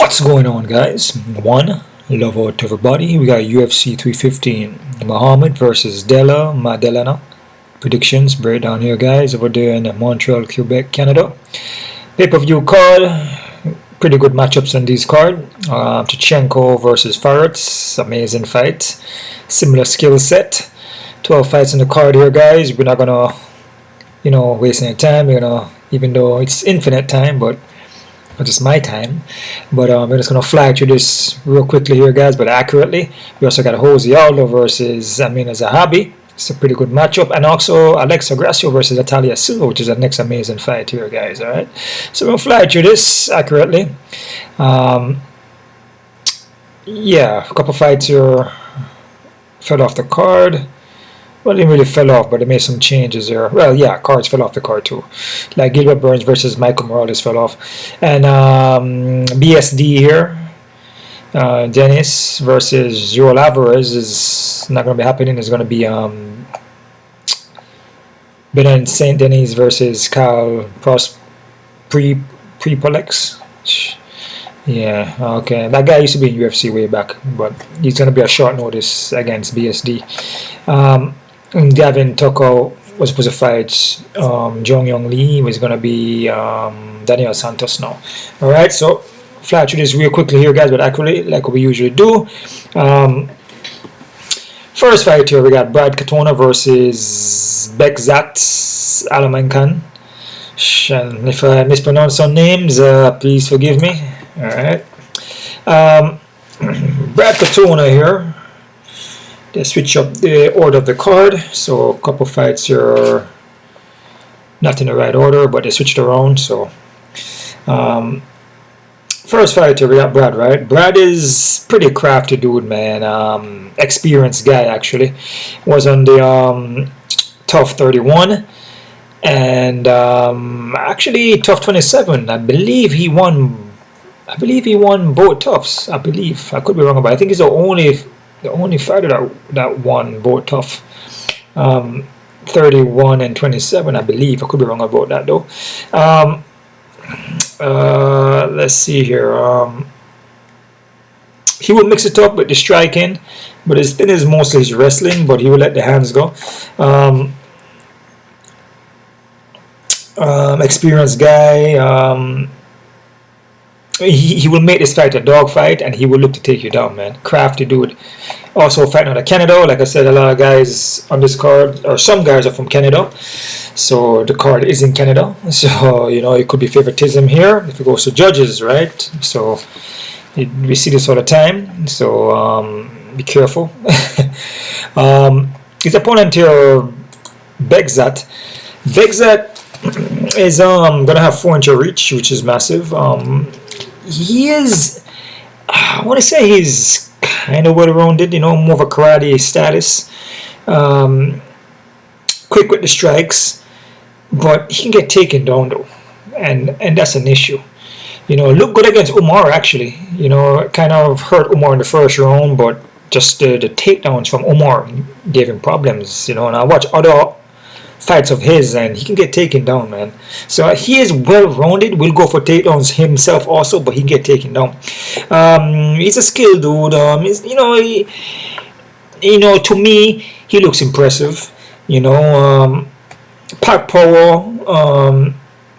What's going on, guys? One, love out to everybody. We got UFC 315 Muhammad versus Della Maddalena. Predictions breakdown here, guys, over there in Montreal, Quebec, Canada. Pay-per-view card. Pretty good matchups on this card. Shevchenko versus Prates. Amazing fight. Similar skill set. 12 fights in the card here, guys. We're not gonna, waste any time. Even though it's infinite time, but just my time. But we're just gonna fly through this real quickly here, guys, but accurately. We also got Holloway versus Aiemann Zahabi. It's a pretty good matchup, and also Alexa Grasso versus Natália Silva, which is the next amazing fight here, guys. All right, so we'll fly through this accurately. Yeah, a couple fights here fell off the card. Well, they really fell off, but they made some changes there. Well, yeah, cards fell off the card too. Like Gilbert Burns versus Michael Morales fell off. And BSD here. Denis versus Joel Alvarez is not going to be happening. It's going to be Benoît Saint Denis versus Kyle Prepolex. Yeah, okay. That guy used to be in UFC way back, but he's going to be a short notice against BSD. Gavin Toko was supposed to fight Jong Yong Lee. Was going to be Daniel Santos now. Alright, so fly through this real quickly here, guys, but accurately, like we usually do. First fight here, we got Brad Katona versus Bekzat Alamankan. And if I mispronounce some names, please forgive me. Alright. Brad Katona here. They switch up the order of the card, so a couple fights here not in the right order, but they switched around. So first fight here, we got Brad, right? Brad is pretty crafty dude, man. Experienced guy, actually. Was on the Tough 31 and actually Tough 27. I believe he won both Toughs. I believe. I could be wrong, but I think he's the only fighter that won both Tough 31 and 27, I believe. I could be wrong about that though. Let's see here. He will mix it up with the striking, but his thing is mostly his wrestling, but he will let the hands go. Experienced guy. He will make this fight a dog fight, and he will look to take you down, man. Crafty dude. Also fighting out of Canada. Like I said, a lot of guys on this card, or some guys are from Canada, so the card is in Canada. So it could be favoritism here if it goes to judges, right? So we see this all the time. So be careful. His opponent here, Bekzat. Bekzat is gonna have 4-inch reach, which is massive. He is, I want to say he's kind of well-rounded, more of a karate status. Quick with the strikes, but he can get taken down though, and that's an issue. Look good against Umar, actually. Kind of hurt Umar in the first round, but just the takedowns from Umar gave him problems. And I watch other fights of his, and he can get taken down, man. So he is well-rounded. Will go for takedowns himself also, but he can get taken down. He's a skilled dude. To me, he looks impressive. Pack power,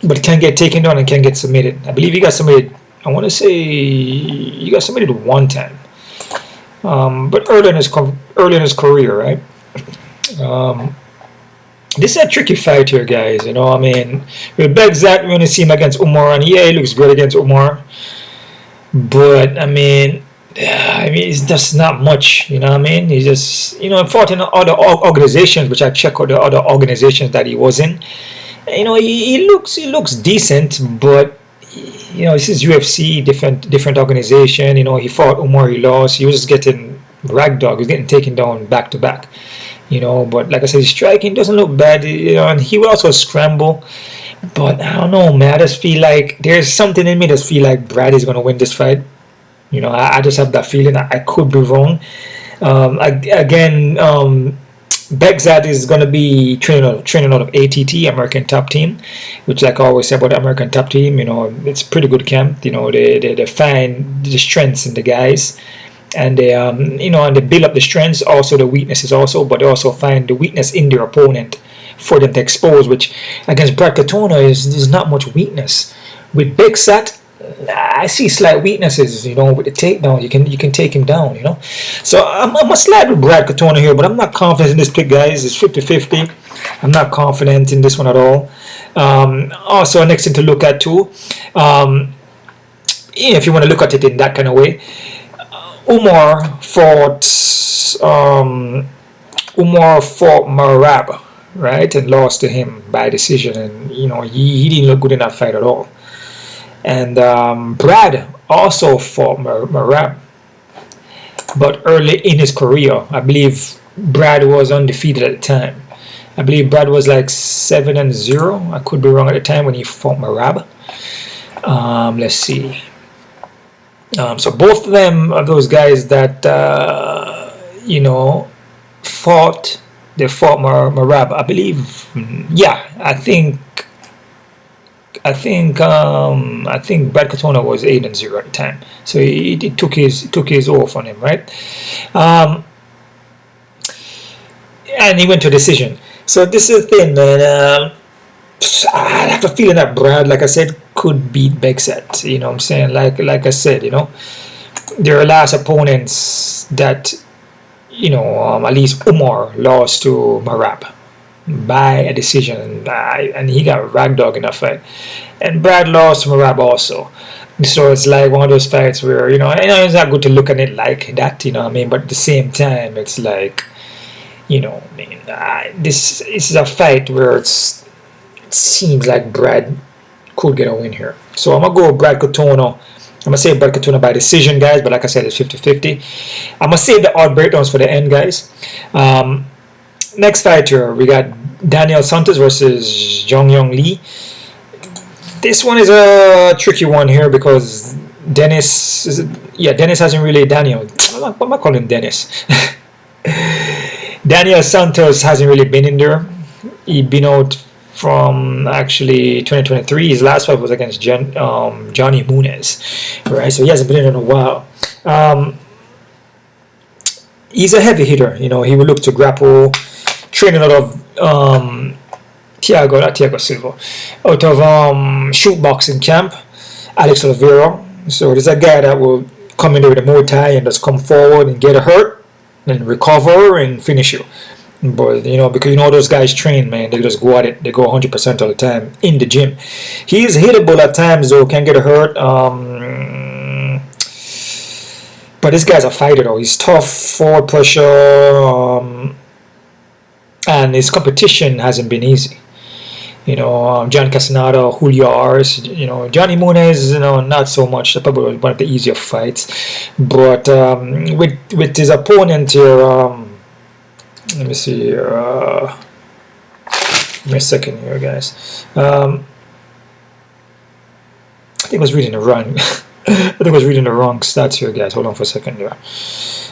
but can get taken down and can get submitted. I believe he got submitted. I want to say he got submitted one time, but early in his career, right? This is a tricky fight here, guys. With Bekzat, we're going to see him against Umar, and yeah, he looks good against Umar. But it's just not much. He just fought in other organizations, which I check out the other organizations that he was in. He looks decent, but this is UFC, different organization. He fought Umar, he lost. He was just getting ragdolled. He was getting taken down back to back. But like I said, his striking doesn't look bad, and he will also scramble. But I don't know, man. I just feel like there's something in me that feel like Brad is gonna win this fight. I just have that feeling. I could be wrong. Begzad is going to be training out of ATT, American Top Team, which, like I always say about the American Top Team, it's a pretty good camp. They find the strengths in the guys, and they and they build up the strengths, also the weaknesses also, but they also find the weakness in their opponent for them to expose. Which against Brad Katona is not much weakness. With Begzad, I see slight weaknesses, with the takedown. You can take him down, So I'm a slide with Brad Katona here, but I'm not confident in this pick, guys. It's 50-50. I'm not confident in this one at all. Also, next thing to look at too, if you want to look at it in that kind of way, Umar fought Merab, right, and lost to him by decision, and he didn't look good in that fight at all. And Brad also fought Merab, but early in his career, I believe Brad was undefeated at the time. I believe Brad was like 7-0. I could be wrong at the time when he fought Merab. Let's see. So both of them are those guys that fought. They fought Merab. I believe. Yeah, I think Brad Katona was 8-0 at the time, so he took his oath on him, right? And he went to a decision. So this is the thing, man. I have a feeling that Brad, like I said, could beat Begzad. You know what I'm saying? Like I said, there are last opponents that at least Umar lost to Merab by a decision, and he got ragdogged in that fight. And Brad lost to Merab also. So it's like one of those fights where, it's not good to look at it like that, but at the same time, it's like, this is a fight where it seems like Brad could get a win here. So I'm going to go with Brad Katona. I'm going to say Brad Katona by decision, guys, but like I said, it's 50-50. I'm going to save the odd breakdowns for the end, guys. Next fight here, we got Daniel Santos versus Jong Yong Lee. This one is a tricky one here because Denis hasn't really, what am I calling Denis? Daniel Santos hasn't really been in there. He'd been out from actually 2023. His last fight was against Johnny Muniz, right? So he hasn't been in a while. He's a heavy hitter. He will look to grapple. Training out of Thiago Silva, out of shoot boxing camp, Alex Oliveira. So there's a guy that will come in there with a Muay Thai and just come forward and get a hurt, and recover and finish you. But because those guys train, man, they just go at it. They go 100% all the time in the gym. He's hittable at times, though, can get a hurt. But this guy's a fighter, though. He's tough, forward pressure. And his competition hasn't been easy. John Castaneda, Julio Ars, Johnny Muniz, not so much. That's probably one of the easier fights. But with his opponent here, let me see here. Give me a second here, guys. I think I was reading the wrong. Stats here, guys. Hold on for a second here.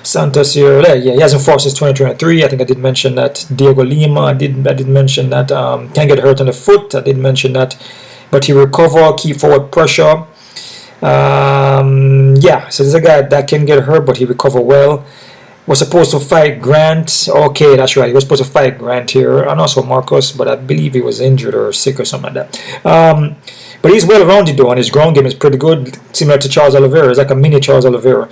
Santos here, he hasn't fought since 2023. I think I did mention that. Diego Lima, I did mention that. Can get hurt on the foot. I did mention that, but he recover, keep forward pressure. So there's a guy that can get hurt, but he recover well. Was supposed to fight Grant. Okay, that's right. He was supposed to fight Grant here, and also Marcos, but I believe he was injured or sick or something like that. But he's well rounded though, and his ground game is pretty good, similar to Charles Oliveira. It's like a mini Charles Oliveira.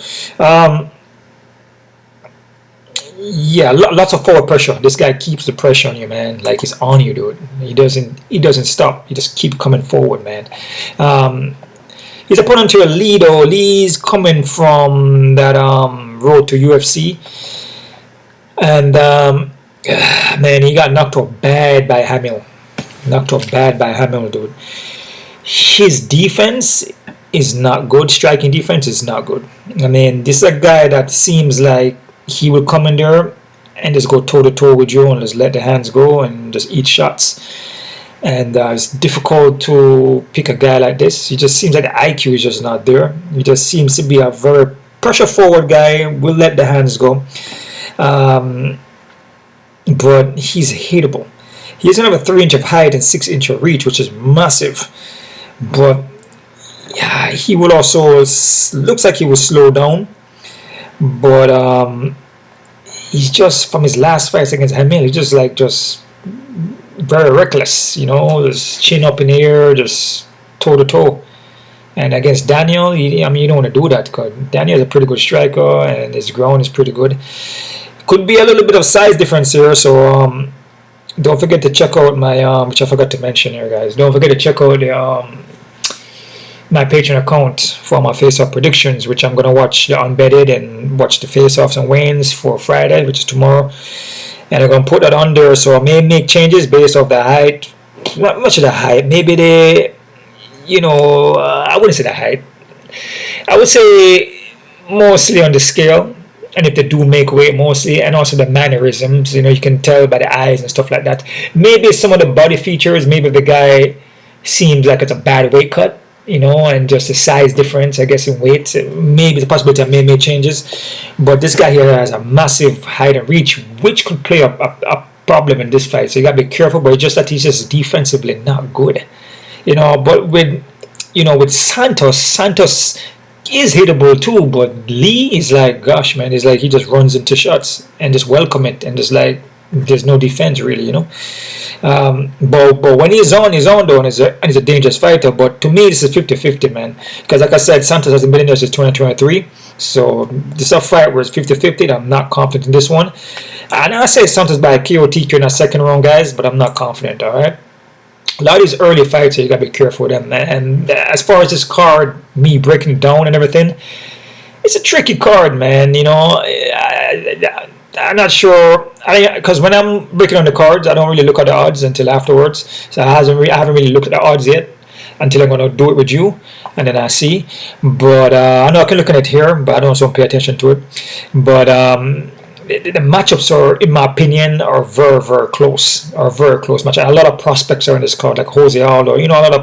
Lots of forward pressure. This guy keeps the pressure on you, man. Like he's on you, dude. He doesn't stop. He just keep coming forward, man. His opponent here, Lee, though. Lee's coming from that road to UFC, and man, he got knocked out bad by Hamill. Dude. His defense is not good. Striking defense is not good. I mean, this is a guy that seems like he will come in there and just go toe-to-toe with you and just let the hands go and just eat shots. And it's difficult to pick a guy like this. He just seems like the IQ is just not there. He just seems to be a very pressure-forward guy, will let the hands go. but he's hittable. He doesn't have a 3-inch of height and 6-inch of reach, which is massive. But yeah, he will also looks like he will slow down. But he's just, from his last fights against Aiemann, he's just very reckless. You know, just chin up in the air, just toe to toe. And against Daniel, I mean, you don't want to do that because Daniel is a pretty good striker and his ground is pretty good. Could be a little bit of size difference here, so don't forget to check out my which I forgot to mention here, guys. Don't forget to check out the my Patreon account for my face-off predictions, which I'm gonna watch the unbedded and watch the face-offs and weigh-ins for Friday, which is tomorrow. And I'm gonna put that on there, so I may make changes based off the height. Not much of the height. Maybe they, you know, I wouldn't say the height. I would say mostly on the scale. And if they do make weight, mostly, and also the mannerisms, you know, you can tell by the eyes and stuff like that. Maybe some of the body features, maybe the guy seems like it's a bad weight cut, you know, and just the size difference, I guess, in weight. Maybe the possibility I may make changes. But this guy here has a massive height and reach, which could play a problem in this fight. So you got to be careful, but it's just that he's just defensively not good. You know, but with Santos is hittable too, but Lee is like, gosh, man, he's like, he just runs into shots and just welcome it, and just like, there's no defense really, you know. But when he's on though, and he's a dangerous fighter. But to me, this is 50-50, man, because like I said, Santos hasn't been in there since 2023, so this is a fight where it's 50-50. I'm not confident in this one, and I say Santos by KO TQ in that second round, guys, but I'm not confident. All right. A lot of these early fights, you gotta be careful with them. And as far as this card, me breaking it down and everything, it's a tricky card, man. You know, I'm not sure, because when I'm breaking down the cards, I don't really look at the odds until afterwards. So I haven't really looked at the odds yet until I'm gonna do it with you, and then I see. But I know I can look at it here, but I don't also pay attention to it. But the matchups are, in my opinion, are very, very close. Match. And a lot of prospects are on this card, like Jose Aldo. You know, a lot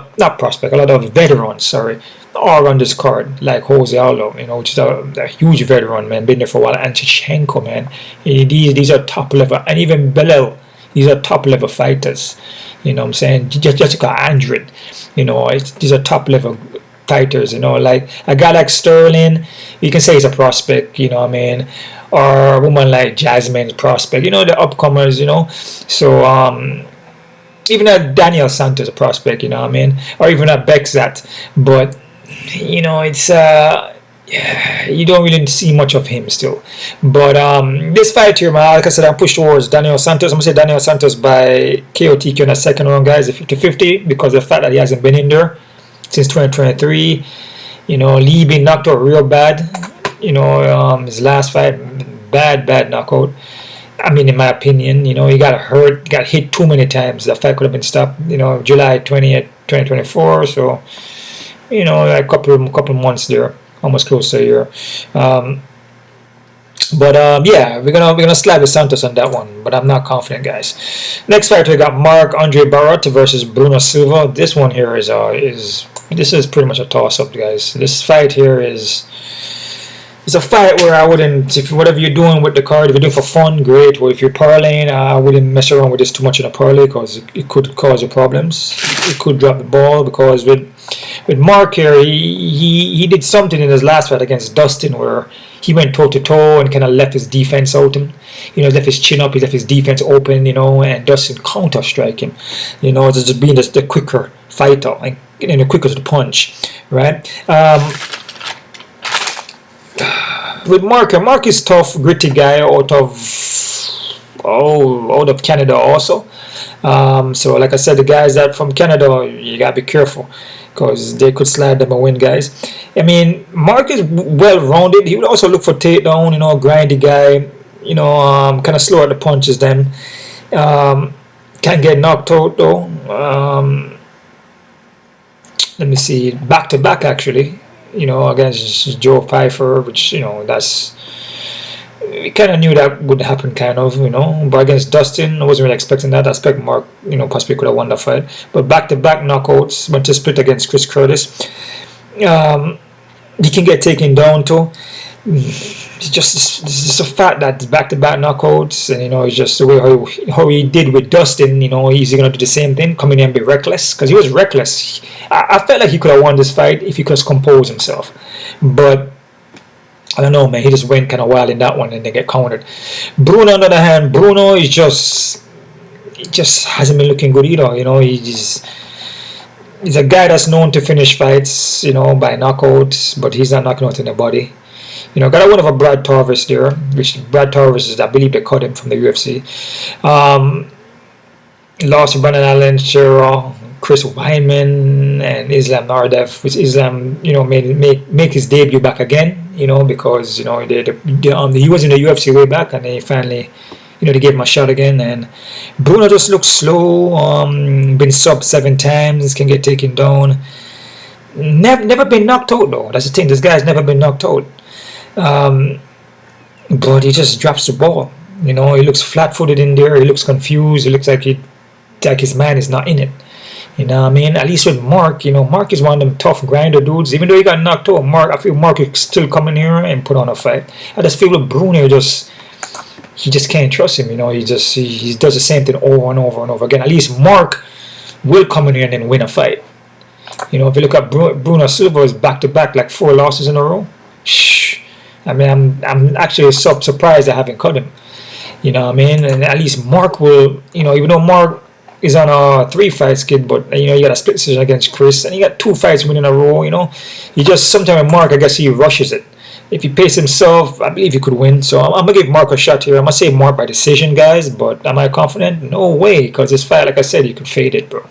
of veterans, sorry, are on this card, like Jose Aldo, you know, which is a huge veteran, man, been there for a while. And Shevchenko, man, these are top level, and even Belal, these are top level fighters. You know what I'm saying? Jéssica Andrade, you know, these are top level fighters. You know, like a guy like Sterling, you can say he's a prospect. You know what I mean? Or a woman like Jasmine's prospect, you know, the upcomers, you know. So even a Daniel Santos a prospect, you know what I mean, or even a Bexat. But you know, it's you don't really see much of him still. But this fight here, man, like I said, I'm pushed towards Daniel Santos. I'm gonna say Daniel Santos by KO TQ in the second round, guys, at 50-50, because of the fact that he hasn't been in there since 2023. You know, Lee been knocked out real bad. You know, his last fight, bad knockout. I mean, in my opinion, you know, he got hurt, got hit too many times. The fight could have been stopped, you know, July 20th, 2024. So, you know, a couple months there, almost close to a year. Yeah, we're gonna slide with Santos on that one, but I'm not confident, guys. Next fight, we got Marc-André Barriault versus Bruno Silva. This one here is pretty much a toss-up, guys. This fight here is. It's a fight where I wouldn't, if whatever you're doing with the card, if you're doing for fun, great. Or if you're parlaying, I wouldn't mess around with this too much in a parlay, because it could cause you problems. It could drop the ball, because with Mark here, he did something in his last fight against Dustin where he went toe to toe and kind of left his defense open. You know, left his chin up, he left his defense open. You know, and Dustin counter strike him. You know, just being the quicker fighter, like, you know, quicker to the punch, right? With Mark is tough, gritty guy out of Canada also. So like I said, the guys that from Canada, you gotta be careful, because they could slide them and win, guys. I mean, Mark is well rounded. He would also look for takedown, you know, grindy guy, you know, kind of slow at the punches then. Can't get knocked out though. Let me see, back to back actually. You know, against Joe Pfeiffer, which, you know, we kind of knew that would happen, kind of, you know. But against Dustin, I wasn't really expecting that. I expect Mark, you know, possibly could have won that fight. But back-to-back knockouts, went to split against Chris Curtis. He can get taken down too. it's just a fact that back-to-back knockouts, and it's just the way how he did with Dustin. He's gonna do the same thing, come in and be reckless, because he was reckless. I felt like he could have won this fight if he could have composed himself, but I don't know, man. He just went kind of wild in that one, and they get countered. Bruno, on the other hand, Bruno is just hasn't been looking good either. He's a guy that's known to finish fights, by knockouts, but he's not knocking out anybody. Got a win over Brad Torres there, which Brad Torres is, I believe they cut him from the UFC. Lost to Brandon Allen, Shero, Chris Weidman, and Islam Nardev, which Islam, make his debut back again, because, he was in the UFC way back, and they finally, they gave him a shot again. And Bruno just looks slow, been sub 7 times, can get taken down. Never been knocked out, though. That's the thing, this guy's never been knocked out. But he just drops the ball. He looks flat-footed in there. He looks confused. He looks like his mind is not in it. At least with Mark, Mark is one of them tough grinder dudes. Even though he got knocked out, I feel Mark is still coming here and put on a fight. I just feel with Bruno, he just can't trust him. He does the same thing over and over and over again. At least Mark will come in here and then win a fight. If you look at Bruno Silva's back-to-back, like 4 losses in a row. I'm actually surprised I haven't cut him. And at least Mark will, even though Mark is on a 3-fight skid, but you got a split decision against Chris, and he got 2 fights winning in a row. He just sometimes with Mark, I guess he rushes it. If he paces himself, I believe he could win. So I'm gonna give Mark a shot here. I'm gonna say Mark by decision, guys. But am I confident? No way, because this fight, like I said, you could fade it, bro.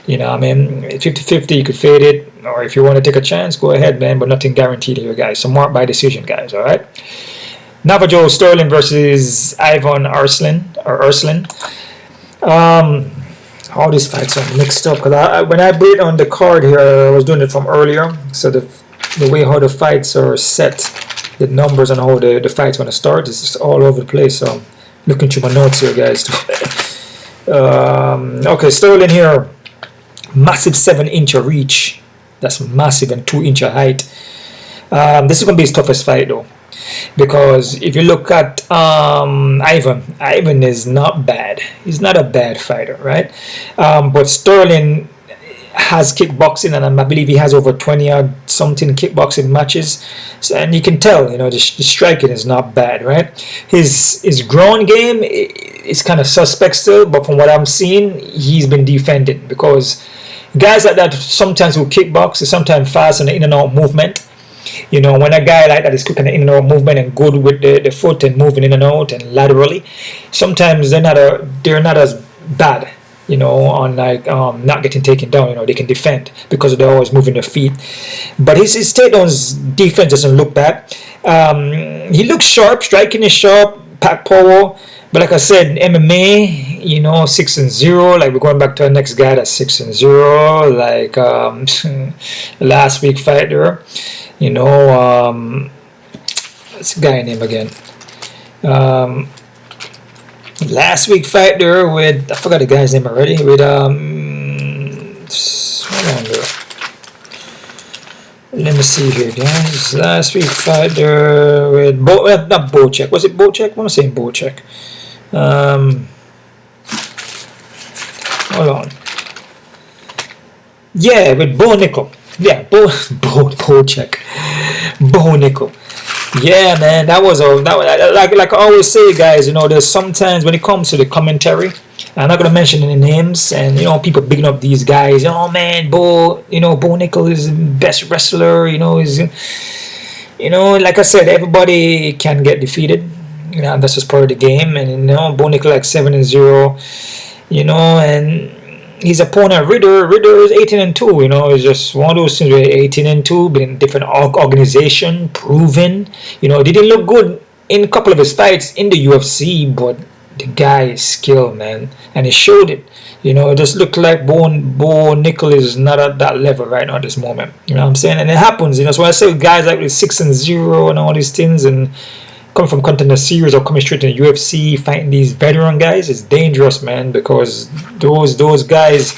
50-50, you could fade it, or if you want to take a chance, go ahead, man. But nothing guaranteed here, guys. So Mark by decision, guys. All right. Navajo Stirling versus Aiemann Zahabi DEC. All these fights are mixed up, because when I put it on the card here, I was doing it from earlier. So the way how the fights are set, the numbers and how the fight's going to start is just all over the place. So I'm looking through my notes here, guys. Okay, Sterling here, massive 7-inch reach. That's massive, and 2-inch height. This is going to be his toughest fight, though, because if you look at Ivan is not bad. He's not a bad fighter, right? But Sterling has kickboxing, and I believe he has over 20 odd something kickboxing matches. So, and you can tell, the striking is not bad, right? His ground game is kind of suspect still, but from what I'm seeing, he's been defending, because guys like that sometimes will kickbox, sometimes fast on the in and out movement. When a guy like that is quick on the in and out movement and good with the foot and moving in and out and laterally, sometimes they're not as bad, on like not getting taken down. They can defend because they're always moving their feet. But his takedowns defense doesn't look bad. He looks sharp, striking is sharp, pack power. But like I said, MMA, 6-0. Like, we're going back to our next guy that's 6-0. Like last week fight there. What's the guy name again? Last week fight there with, I forgot the guy's name already. With hold on there. Let me see here, guys. Last week fight there with not Bocek. Was it Bocek? I'm saying Bocek. Hold on. Yeah, with Bo Nickel. Yeah, Bocek. Bo Nickel. Yeah, man, that was like I always say, guys. There's sometimes when it comes to the commentary, I'm not gonna mention any names, and people bigging up these guys. Oh man, Bo Nickel is the best wrestler. Like I said, everybody can get defeated. That's just part of the game. And Bo Nickel like 7-0. And his opponent Ritter is 18-2. It's just one of those things where 18-2, been in different organization, proven. He didn't look good in a couple of his fights in the UFC, but the guy is skilled, man, and he showed it. It just looked like Bo Nickel is not at that level right now at this moment. You know what I'm saying? And it happens. So I say guys like with 6-0 and all these things, and coming from Contender Series or coming straight to the UFC, fighting these veteran guys is dangerous, man, because those guys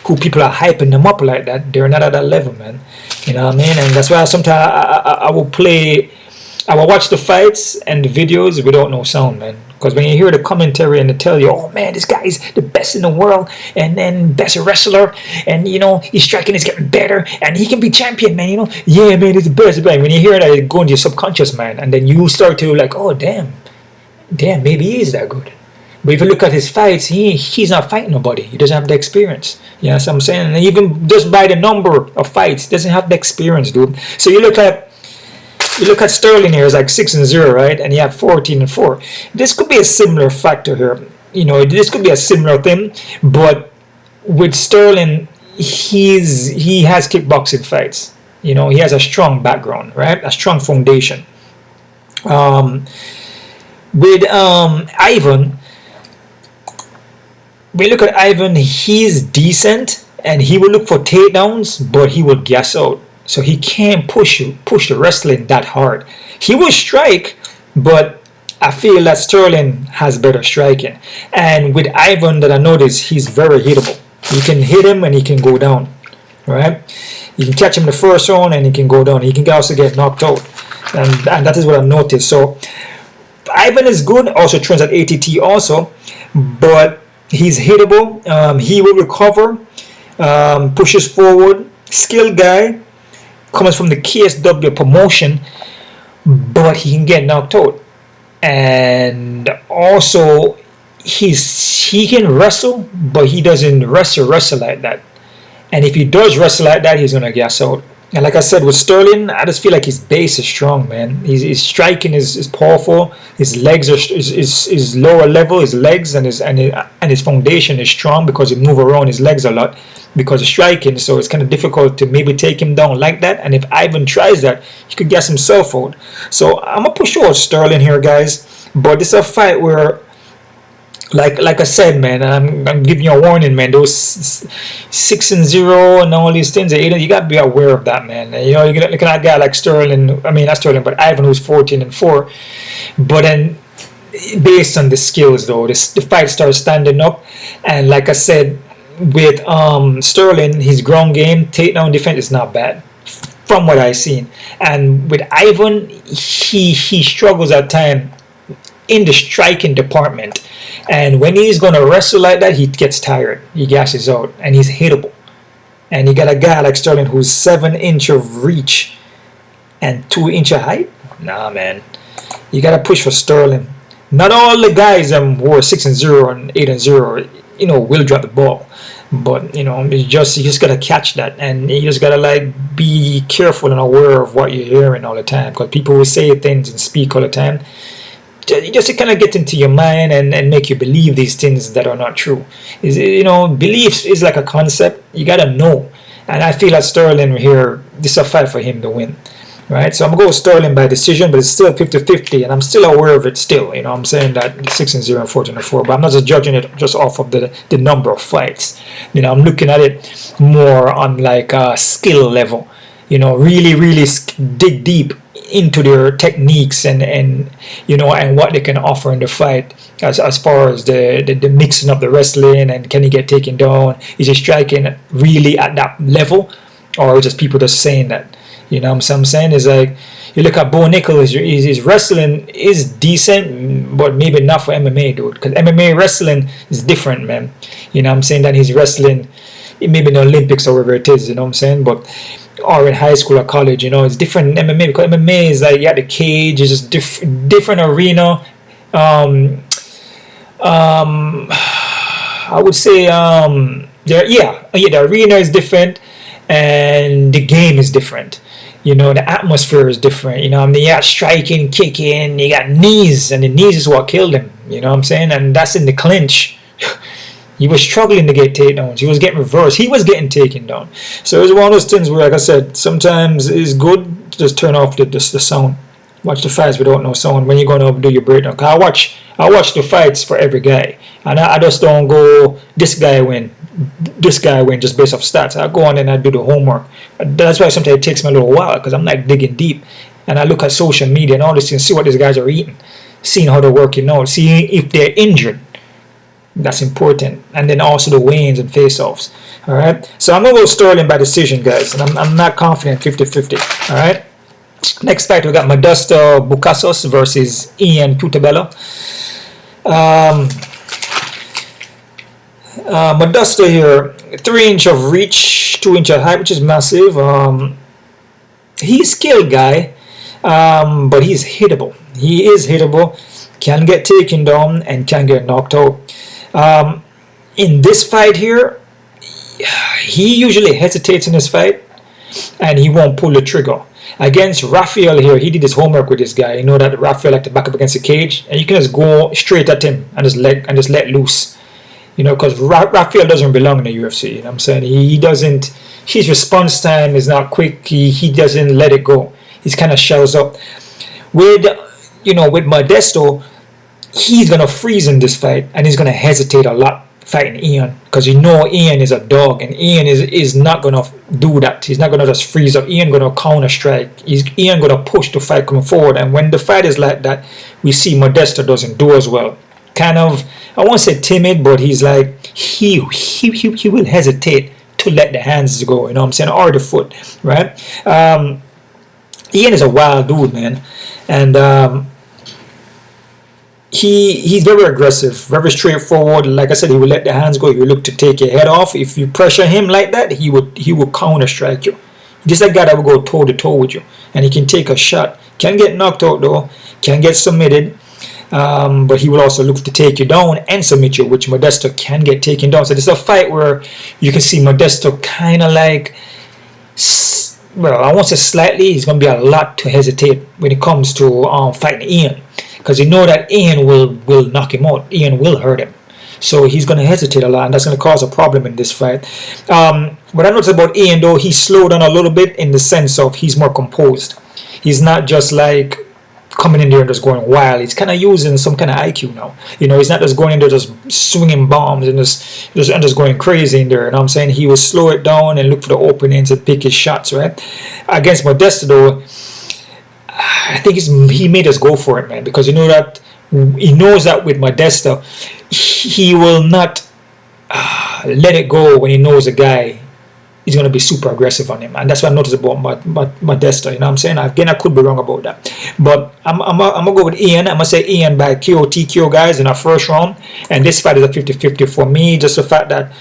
who people are hyping them up like that, they're not at that level, man. And that's why sometimes I will play I will watch the fights and the videos without no sound, man. Because when you hear the commentary and they tell you, oh man, this guy is the best in the world and then best wrestler, and you know his striking is getting better and he can be champion, man. You know, yeah, man, he's the best. But when you hear that, it goes into your subconscious, man, and then you start to like, oh damn, maybe he is that good. But if you look at his fights, he's not fighting nobody. He doesn't have the experience. You know what I'm saying? And even just by the number of fights, he doesn't have the experience, dude. So you look at Sterling here, is like 6-0, right? And you have 14-4. This could be a similar factor here. You know, this could be a similar thing. But with Sterling, he has kickboxing fights. You know, he has a strong background, right? A strong foundation. With Ivan, we look at Ivan, he's decent and he will look for takedowns, but he will gas out. So he can't push the wrestling that hard. He will strike, but I feel that Sterling has better striking. And with Ivan, that I noticed, he's very hittable. You can hit him and he can go down, right? You can catch him in the first round and he can go down. He can also get knocked out. And that is what I've noticed. So Ivan is good, also trains at ATT also, but he's hittable. He will recover, pushes forward, skilled guy, comes from the KSW promotion, but he can get knocked out. And also he can wrestle, but he doesn't wrestle like that. And if he does wrestle like that, he's gonna gas out. And like I said, with Sterling, I just feel like his base is strong, man. His striking is powerful. His legs is lower level. His legs and his foundation is strong because he move around his legs a lot because of striking. So it's kind of difficult to maybe take him down like that. And if Ivan tries that, he could gas himself out. So I'm gonna push towards Sterling here, guys. But this is a fight where, like I said, man, I'm giving you a warning, man. Those 6-0 and all these things, you got to be aware of that, man. You know, you look at a guy like Sterling. I mean, not Sterling, but Ivan, who's 14-4. But then, based on the skills, though, the fight starts standing up. And like I said, with Sterling, his ground game, takedown defense is not bad, from what I've seen. And with Ivan, he struggles at times in the striking department. And when he's going to wrestle like that, he gets tired. He gasses out. And he's hittable. And you got a guy like Sterling who's 7 inch of reach and 2 inch of height. Nah, man. You got to push for Sterling. Not all the guys who are 6-0 and 8-0, you know, will drop the ball. But, you know, you just got to catch that. And you just got to, like, be careful and aware of what you're hearing all the time. Because people will say things and speak all the time. Just to kind of get into your mind and make you believe these things that are not true. You know, beliefs is like a concept. You got to know. And I feel that Sterling here, this is a fight for him to win. Right? So I'm going to go with Sterling by decision, but it's still 50-50. And I'm still aware of it still. You know, I'm saying that 6-0 and 14-4. But I'm not just judging it just off of the number of fights. You know, I'm looking at it more on like a skill level. You know, really dig deep into their techniques and you know, and what they can offer in the fight as far as the mixing up the wrestling, and can he get taken down, is he striking really at that level, or just people just saying that, you know what I'm saying? Is like, you look at Bo Nichols, his wrestling is decent, but maybe not for MMA, dude, because MMA wrestling is different, man. You know what I'm saying? That he's wrestling maybe in the Olympics or wherever it is, you know what I'm saying? But or in high school or college, you know, it's different in MMA, because MMA is like, yeah, the cage is just different arena. I would say, the arena is different and the game is different. You know, the atmosphere is different. You know, I mean, you got striking, kicking, you got knees, and the knees is what killed him. You know what I'm saying? And that's in the clinch. He was struggling to get takedowns. He was getting reversed. He was getting taken down. So it was one of those things where, like I said, sometimes it's good to just turn off the sound. Watch the fights without no sound when you're going to do your breakdown. Cause I watch the fights for every guy. And I just don't go, this guy win just based off stats. I go on and I do the homework. That's why sometimes it takes me a little while, because I'm like digging deep. And I look at social media and all this and see what these guys are eating. Seeing how they're working out. Seeing if they're injured. That's important. And then also the weigh-ins and face-offs. Alright? So I'm going to go Sterling by decision, guys. And I'm not confident 50-50. Alright? Next fight, we got Modesto Bukasos versus Ian Cuțelaba. Modesto here, 3-inch of reach, 2-inch of height, which is massive. He's a skilled guy, but he's hittable. He is hittable, can get taken down and can get knocked out. In this fight here, he usually hesitates in this fight and he won't pull the trigger. Against Rafael here, he did his homework with this guy. You know that Rafael like to back up against the cage, and you can just go straight at him and just let loose. You know, because Rafael doesn't belong in the UFC. You know what I'm saying? He doesn't. His response time is not quick. He doesn't let it go. He's kind of shells up. With Modesto, he's gonna freeze in this fight, and he's gonna hesitate a lot fighting Ian, because Ian is a dog, and Ian is not gonna do that. He's not gonna just freeze up. Ian gonna counter strike. Ian gonna push the fight coming forward, and when the fight is like that, we see Modesto doesn't do as well. Kind of, I won't say timid, but he's like he will hesitate to let the hands go. You know what I'm saying, or the foot, right? Ian is a wild dude, man, and he's very aggressive, very straightforward. Like I said, he will let the hands go. He will look to take your head off. If you pressure him like that, he would counter strike you. Just like guy that will go toe to toe with you, and he can take a shot. Can get knocked out though. Can get submitted. But he will also look to take you down and submit you, which Modesto can get taken down. So this is a fight where you can see Modesto kind of like, well, I won't say slightly, he's going to be a lot to hesitate when it comes to fighting Ian, because you know that Ian will knock him out. Ian will hurt him. So he's going to hesitate a lot, and that's going to cause a problem in this fight. What I noticed about Ian, though, he slowed down a little bit in the sense of he's more composed. He's not just like coming in there and just going wild. He's kind of using some kind of IQ now. You know, he's not just going in there just swinging bombs and just going crazy in there. You know what I'm saying? He will slow it down and look for the openings and pick his shots, right? Against Modesto, though, I think he made us go for it, man, because he knows that with Modesto, he will not let it go when he knows a guy is going to be super aggressive on him, and that's what I noticed about Modesto. You know what I'm saying? Again, I could be wrong about that, but I'm gonna go with Ian. I'm gonna say Ian by KO guys in our first round, and this fight is a 50-50 for me. Just the fact that,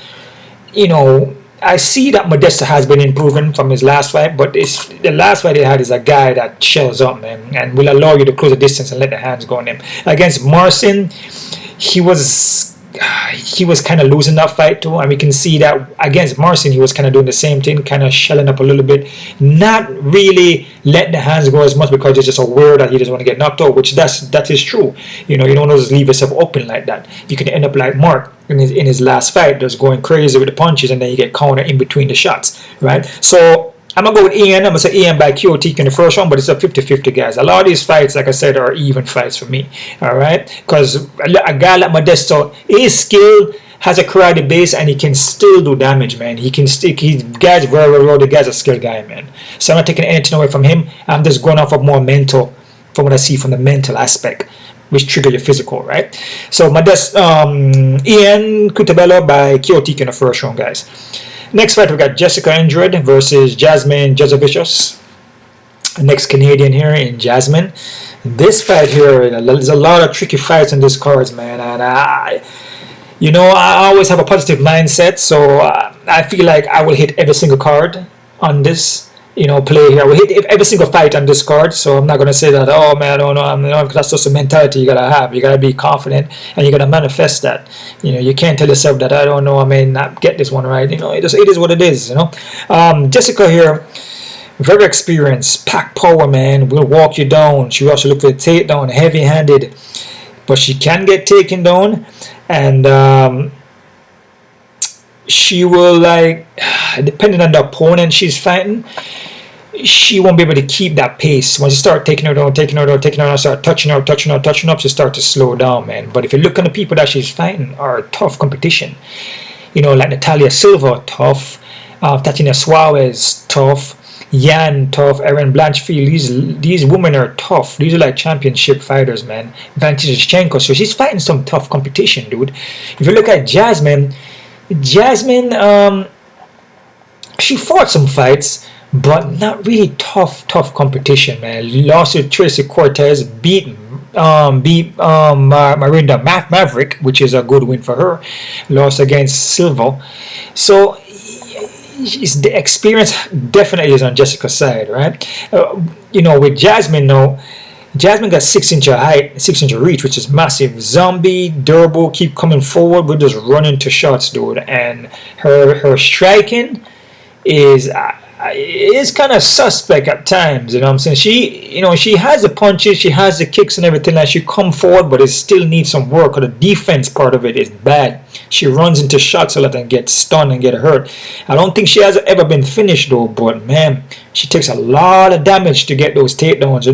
you know, I see that Modesto has been improving from his last fight, but the last fight he had is a guy that shells up, man, and will allow you to close the distance and let the hands go on him. Against Marcin, he was kind of losing that fight too, and we can see that against Marcin he was kind of doing the same thing, kind of shelling up a little bit, not really letting the hands go as much, because he's just aware that he doesn't want to get knocked out, which that is true. You know, you don't just leave yourself open like that. You can end up like Mark in his last fight, just going crazy with the punches, and then you get counter in between the shots, right? So I'm going to go with Ian. I'm going to say Ian by KOT in the first one, but it's a 50-50, guys. A lot of these fights, like I said, are even fights for me, all right? Because a guy like Modesto is skilled, has a karate base, and he can still do damage, man. He can stick. Guys, the guy's a skilled guy, man. So I'm not taking anything away from him. I'm just going off of more mental, from what I see from the mental aspect, which trigger your physical, right? So Ian Cuțelaba by KOT in the first round, guys. Next fight, we got Jéssica Andrade versus Jasmine Jasovicius. Next Canadian here in Jasmine. This fight here, there's a lot of tricky fights in this cards, man. And I always have a positive mindset, so I feel like I will hit every single card on this, play here. I will hit every single fight on this card, so I'm not going to say that, oh man, I don't know, because that's just a mentality you got to have. You got to be confident, and you got to manifest that. You can't tell yourself that, I don't know, I may not get this one right. It is what it is, Jéssica here, very experienced, pack power, man, will walk you down. She also look for the takedown, heavy-handed, but she can get taken down, and she will, like, depending on the opponent she's fighting, she won't be able to keep that pace. Once you start taking her down, start touching her, she start to slow down, man. But if you look at the people that she's fighting, are tough competition. Like Natália Silva, tough. Tatiana Suarez, tough. Yan, tough. Erin Blanchfield, these women are tough. These are like championship fighters, man. Valentina Shevchenko, so she's fighting some tough competition, dude. If you look at Jasmine, she fought some fights, but not really tough competition, man. Lost to Tracy Cortez, beat Marinda Maverick, which is a good win for her. Lost against Silva. So the experience definitely is on Jessica's side, right? With Jasmine now, Jasmine got 6-inch height, 6-inch reach, which is massive. Zombie, durable, keep coming forward. We're just running to shots, dude. And her striking is kind of suspect at times. You know what I'm saying? She has the punches, she has the kicks and everything. Like, she come forward, but it still needs some work. Or the defense part of it is bad. She runs into shots a lot and gets stunned and get hurt. I don't think she has ever been finished though, but man, she takes a lot of damage to get those takedowns,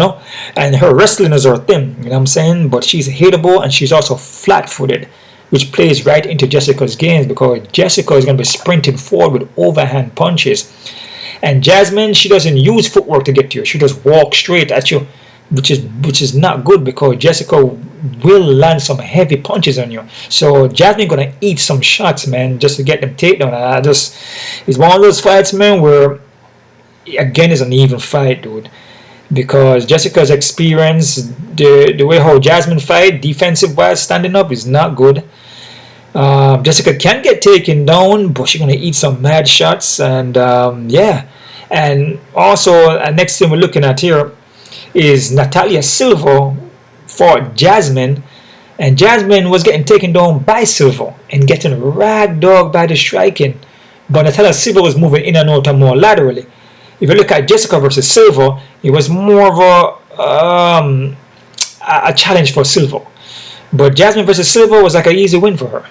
and her wrestling is her thing, you know what I'm saying? But she's hittable and she's also flat-footed, which plays right into Jessica's games, because Jessica is going to be sprinting forward with overhand punches. And Jasmine, she doesn't use footwork to get to you. She just walks straight at you, which is not good, because Jessica will land some heavy punches on you. So Jasmine gonna eat some shots, man, just to get them takedown. It's one of those fights, man, where again it's an even fight, dude. Because Jessica's experience, the way how Jasmine fight, defensive wise, standing up is not good. Jessica can get taken down, but she's gonna eat some mad shots, and yeah. And also, next thing we're looking at here is Natália Silva fought Jasmine, and Jasmine was getting taken down by Silva and getting ragdogged by the striking, but Natália Silva was moving in and out and more laterally. If you look at Jessica versus Silva, it was more of a challenge for Silva, but Jasmine versus Silva was like an easy win for her.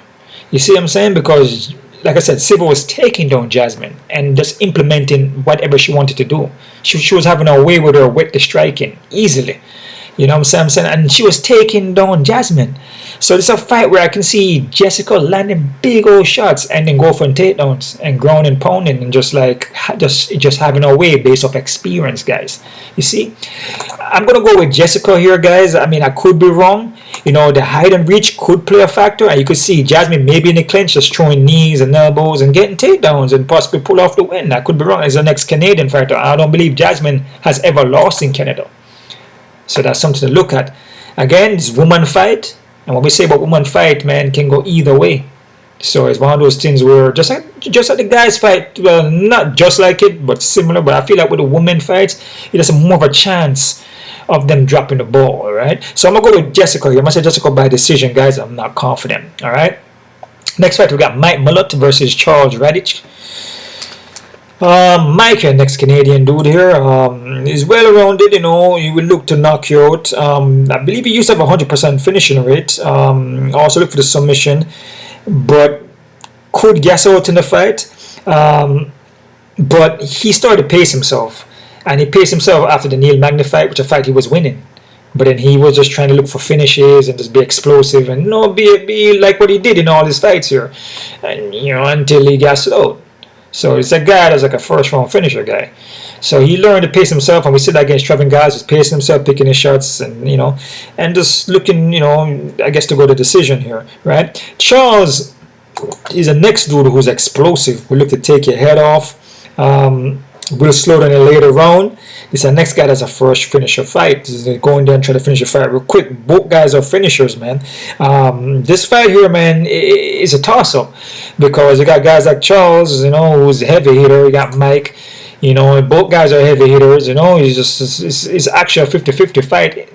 You see what I'm saying? Because, like I said, Silva was taking down Jasmine and just implementing whatever she wanted to do. She was having her way with her with the striking easily. You know what I'm saying? And she was taking down Jasmine. So it's a fight where I can see Jessica landing big old shots and then go for takedowns and ground and pounding and just having her way based off experience, guys. You see? I'm going to go with Jessica here, guys. I mean, I could be wrong. The height and reach could play a factor, and you could see Jasmine maybe in the clinch just throwing knees and elbows and getting takedowns and possibly pull off the win. I could be wrong. As the next Canadian fighter, I don't believe Jasmine has ever lost in Canada. So that's something to look at. Again, it's woman fight, and what we say about woman fight, man, can go either way. So it's one of those things where just like the guys fight, well, not just like it, but similar. But I feel like with the women fights, it has more of a chance of them dropping the ball, all right? So I'm going to go with Jessica here. I'm going to say Jessica by decision, guys. I'm not confident, all right? Next fight, we got Mike Malott versus Charles Radich. Mike here, next Canadian dude here, is well-rounded, he will look to knock you out. I believe he used to have 100% finishing rate. Also look for the submission, but could gas out in the fight. But he started to pace himself. And he paced himself after the Neil Magny fight, which a fight he was winning. But then he was just trying to look for finishes and just be explosive and be like what he did in all his fights here. And until he gassed it out. So it's a guy that's like a first round finisher guy. So he learned to pace himself, and we see that against Trevin guys, just pacing himself, picking his shots, and and just looking, I guess, to go to decision here, right? Charles is the next dude who's explosive. We look to take your head off. Will slow down in a later round. This is the next guy that's a first finisher fight. This is going there and try to finish a fight real quick. Both guys are finishers, man. This fight here, man, is a toss-up, because you got guys like Charles, who's a heavy hitter. You got Mike, both guys are heavy hitters. It's actually a 50-50 fight.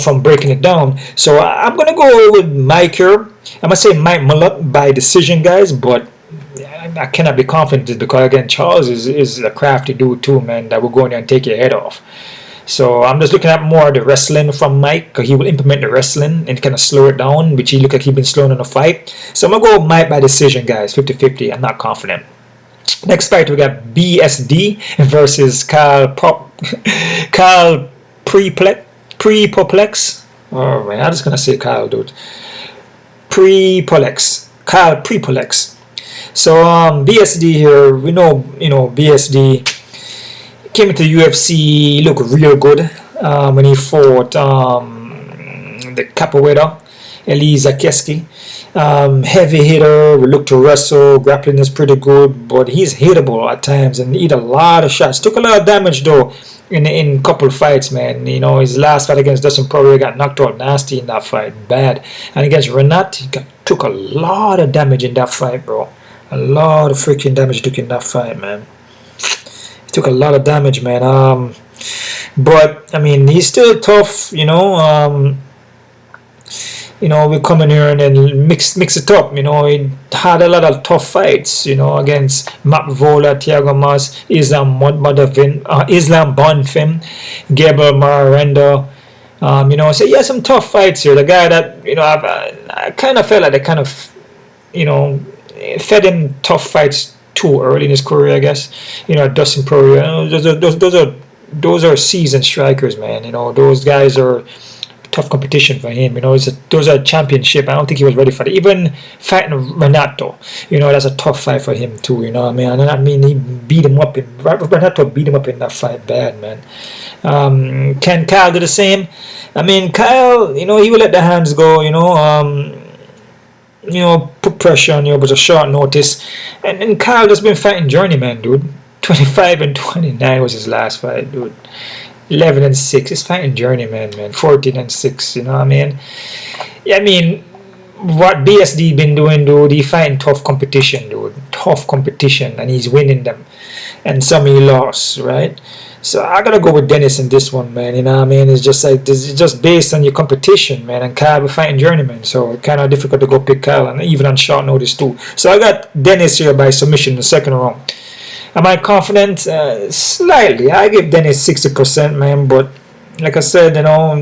From breaking it down. So I'm gonna go with Mike here. I'm gonna say Mike Malott by decision, guys, but I cannot be confident, because again, Charles is a crafty dude too, man, that will go in there and take your head off. So I'm just looking at more the wrestling from Mike, because he will implement the wrestling and kind of slow it down, which he look like he's been slowing in the fight. So I'm gonna go Mike by decision, guys, 50-50. I'm not confident. Next fight, we got BSD versus Kyle Preplex. Oh man, I'm just gonna say Kyle, dude. Kyle Preplex. So BSD here, we know BSD came into UFC, looked real good when he fought the Capoeira. Elisa Keski. Heavy hitter, we look to wrestle, grappling is pretty good, but he's hittable at times and eat a lot of shots. Took a lot of damage though in couple fights, man. You know, his last fight against Dustin Poirier got knocked out nasty in that fight, bad. And against Renat, he took a lot of damage in that fight, bro. A lot of freaking damage he took in that fight, man. He took a lot of damage, man. But I mean, he's still tough, you know. You know, we come in here and then mix it up. You know, he had a lot of tough fights, you know, against Matt Vola, Thiago Mas, Islam Bonfim, Gabriel Marrenda. You know, so he had some tough fights here. The guy that, you know, I kind of felt like they kind of, you know, fed him tough fights too early in his career, I guess. You know, Dustin Poirier. Those are seasoned strikers, man. You know, those guys are tough competition for him. You know, those are championship. I don't think he was ready for it. Even fighting Renato, you know, that's a tough fight for him too. You know what I mean? And I mean, he beat him up. Renato beat him up in that fight bad, man. Can Kyle do the same? I mean, Kyle, you know, he will let the hands go. You know, put pressure on you, but a short notice. And Kyle just been fighting journeyman, dude. 25-29 was his last fight, dude. 11-6. He's fighting journeyman, man. 14-6. You know what I mean? Yeah, I mean, what BSD been doing, dude? He fighting tough competition, dude. Tough competition, and he's winning them. And some he lost, right? So I gotta go with Denis in this one, man. You know what I mean? It's just like this is just based on your competition, man. And Kyle be fighting journeyman, so kind of difficult to go pick Kyle, and even on short notice too. So I got Denis here by submission in the second round. Am I confident? Slightly. I give Denis 60%, man. But like I said, you know,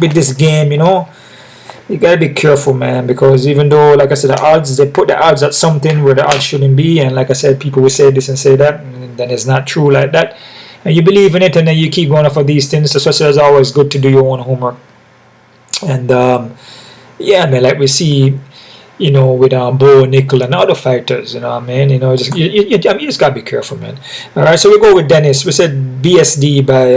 with this game, you know, you gotta be careful, man. Because even though, like I said, the odds, they put the odds at something where the odds shouldn't be. And like I said, people will say this and say that, and then it's not true like that. And you believe in it, and then you keep going off of these things. So it's always good to do your own homework. And yeah, man, like we see, you know, with Bo, Nickel, and other fighters, you know what I mean? You know, just you just gotta be careful, man. All right, so we go with Denis. We said BSD by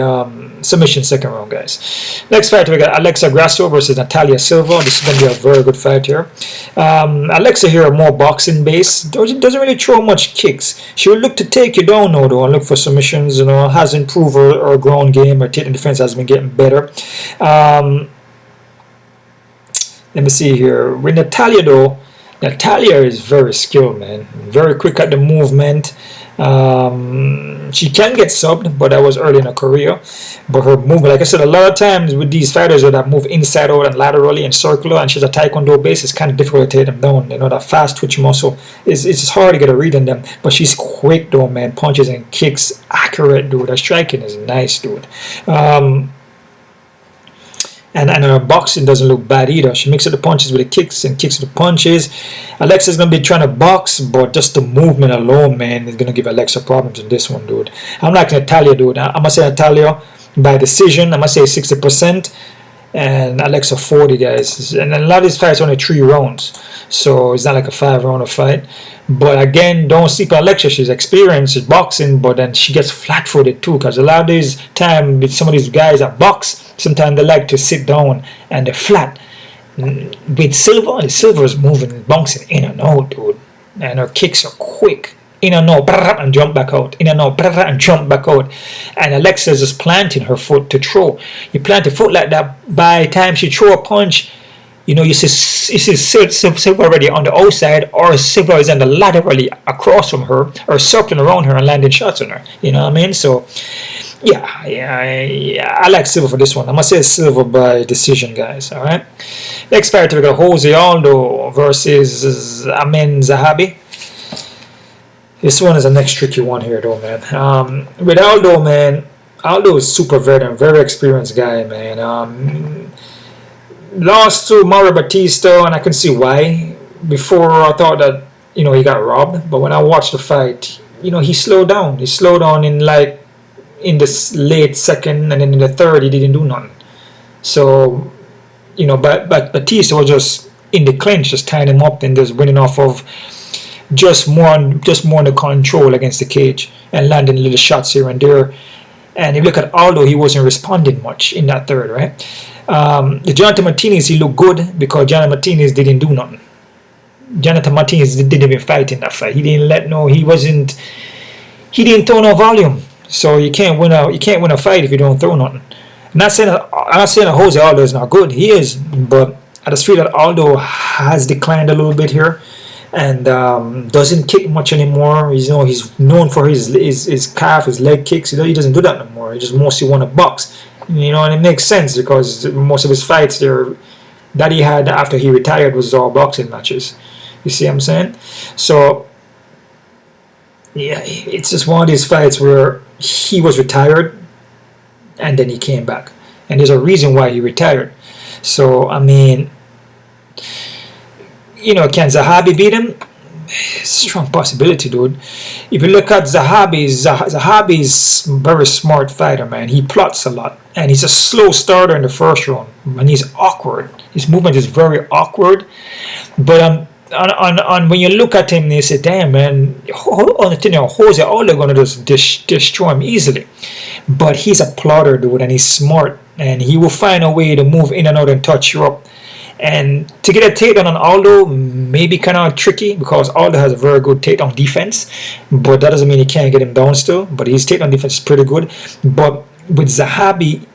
submission second round, guys. Next fight, we got Alexa Grasso versus Natália Silva. This is gonna be a very good fight here. Alexa here, more boxing based. Doesn't really throw much kicks. She will look to take you down now, though, and look for submissions. You know, has improved her ground game. Her takedown defense has been getting better. Let me see here. With Natália, though, Natália is very skilled, man. Very quick at the movement. She can get subbed, but that was early in her career. But her movement, like I said, a lot of times with these fighters that move inside out and laterally and circular, and she's a taekwondo base, it's kind of difficult to take them down. You know, that fast twitch muscle, it's hard to get a read on them. But she's quick, though, man. Punches and kicks, accurate, dude. Her striking is nice, dude. And her boxing doesn't look bad either. She mixes up the punches with the kicks and kicks with the punches. Alexa's going to be trying to box, but just the movement alone, man, is going to give Alexa problems in this one, dude. I'm like Natália, dude. I'm going to say Natália by decision. I'm going to say 60%. And Alexa 40, guys. And a lot of these fights are only 3 rounds. So it's not like a 5-rounder fight. But again, don't sleep on Alexa. She's experienced in boxing, but then she gets flat-footed too. Because a lot of these time with some of these guys that box, sometimes they like to sit down and they're flat. With Silva, the Silva is moving, bouncing in and out, dude. And her kicks are quick. In and out, and jump back out. In and out, and jump back out. And Alexa is just planting her foot to throw. You plant a foot like that, by the time she throw a punch, you know, you see Silva already on the outside, or Silva is on the laterally across from her, or circling around her and landing shots on her. You know what I mean? So, yeah, I like Silva for this one. I'm going to say Silva by decision, guys. All right. Next fight, we got Jose Aldo versus Aiemann Zahabi. This one is the next tricky one here, though, man. With Aldo, man, Aldo is super veteran, very experienced guy, man. Lost to Mario Batista, and I can see why. Before, I thought that, you know, he got robbed. But when I watched the fight, you know, he slowed down. He slowed down in this late second, and then in the third, he didn't do nothing. So, you know, but Batista was just in the clinch, just tying him up and just winning off of just more on the control against the cage and landing little shots here and there. And if you look at Aldo, he wasn't responding much in that third, right? The Jonathan Martinez, he looked good because Jonathan Martinez didn't do nothing. Jonathan Martinez didn't even fight in that fight. He didn't throw no volume. So you can't win a fight if you don't throw nothing. I'm not saying that Jose Aldo is not good. He is, but I just feel that Aldo has declined a little bit here, and doesn't kick much anymore. He's known for his calf, his leg kicks. He doesn't do that anymore. He just mostly want to box. And it makes sense because most of his fights that he had after he retired was all boxing matches. You see what I'm saying? So yeah, it's just one of these fights where he was retired and then he came back, and there's a reason why he retired. So I mean, can Zahabi beat him? Strong possibility, dude. If you look at Zahabi's a very smart fighter, man. He plots a lot, and he's a slow starter in the first round, and he's awkward. His movement is very awkward. But when you look at him, you say, "Damn, man, Jose Aldo gonna just destroy him easily." But he's a plotter, dude, and he's smart, and he will find a way to move in and out and touch you up. And to get a takedown on Aldo may be kind of tricky because Aldo has a very good takedown defense, but that doesn't mean he can't get him down still. But his takedown defense is pretty good. But with Zahabi,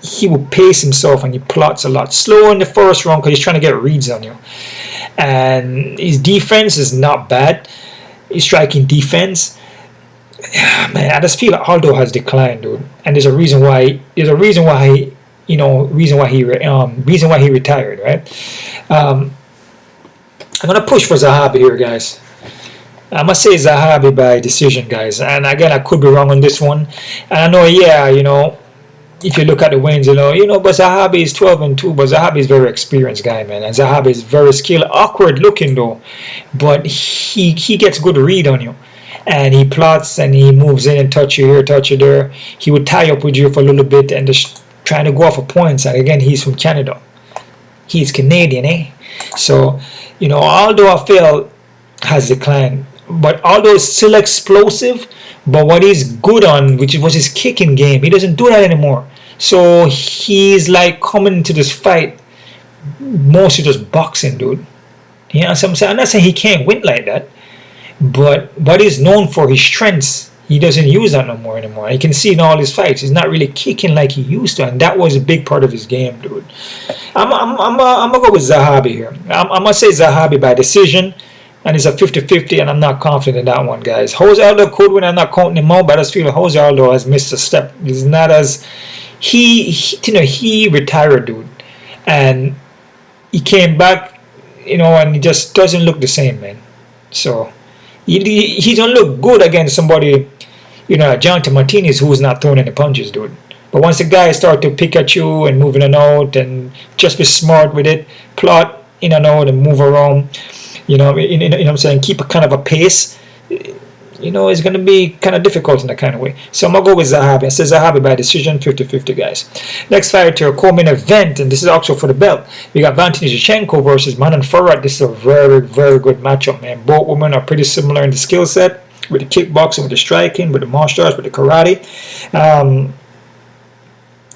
he will pace himself and he plots a lot. Slow in the first round because he's trying to get reads on you. And his defense is not bad. His striking defense, man, I just feel like Aldo has declined, dude. And there's a reason why he retired, right? I'm gonna push for Zahabi here, guys. I must say Zahabi by decision, guys. And again, I could be wrong on this one. And I know, if you look at the wins, but Zahabi is 12-2, but Zahabi is a very experienced guy, man. And Zahabi is very skilled, awkward looking though, but he gets good read on you. And he plots and he moves in and touch you here, touch you there. He would tie up with you for a little bit and just trying to go off for points. And again, he's from Canada. He's Canadian, eh? So, Aldo I feel has declined. But Aldo is still explosive. But what he's good on, which was his kicking game, he doesn't do that anymore. So he's like coming into this fight mostly just boxing, dude. You know what I'm saying? I'm not saying he can't win like that. But he's known for his strengths. He doesn't use that no more anymore. You can see in all his fights, he's not really kicking like he used to, and that was a big part of his game, dude. I'm gonna go with Zahabi here. I'm gonna say Zahabi by decision, and it's a 50-50, and I'm not confident in that one, guys. Jose Aldo could win. I'm not counting him out, but I just feel like Jose Aldo has missed a step. He's not as he retired, dude, and he came back, and he just doesn't look the same, man. So he don't look good against somebody, Jonathan Martinez, who's not throwing any punches, dude. But once the guys start to pick at you and moving in and out, and just be smart with it, plot in and out and move around, what I'm saying, keep a kind of a pace, it's going to be kind of difficult in that kind of way. So I'm going to go with Zahabi. I say Zahabi by decision, 50-50, guys. Next fight to a co-main event, and this is also for the belt. We got Valentina Shevchenko versus Manon Farad. This is a very, very good matchup, man. Both women are pretty similar in the skill set, with the kickboxing, with the striking, with the martial arts, with the karate.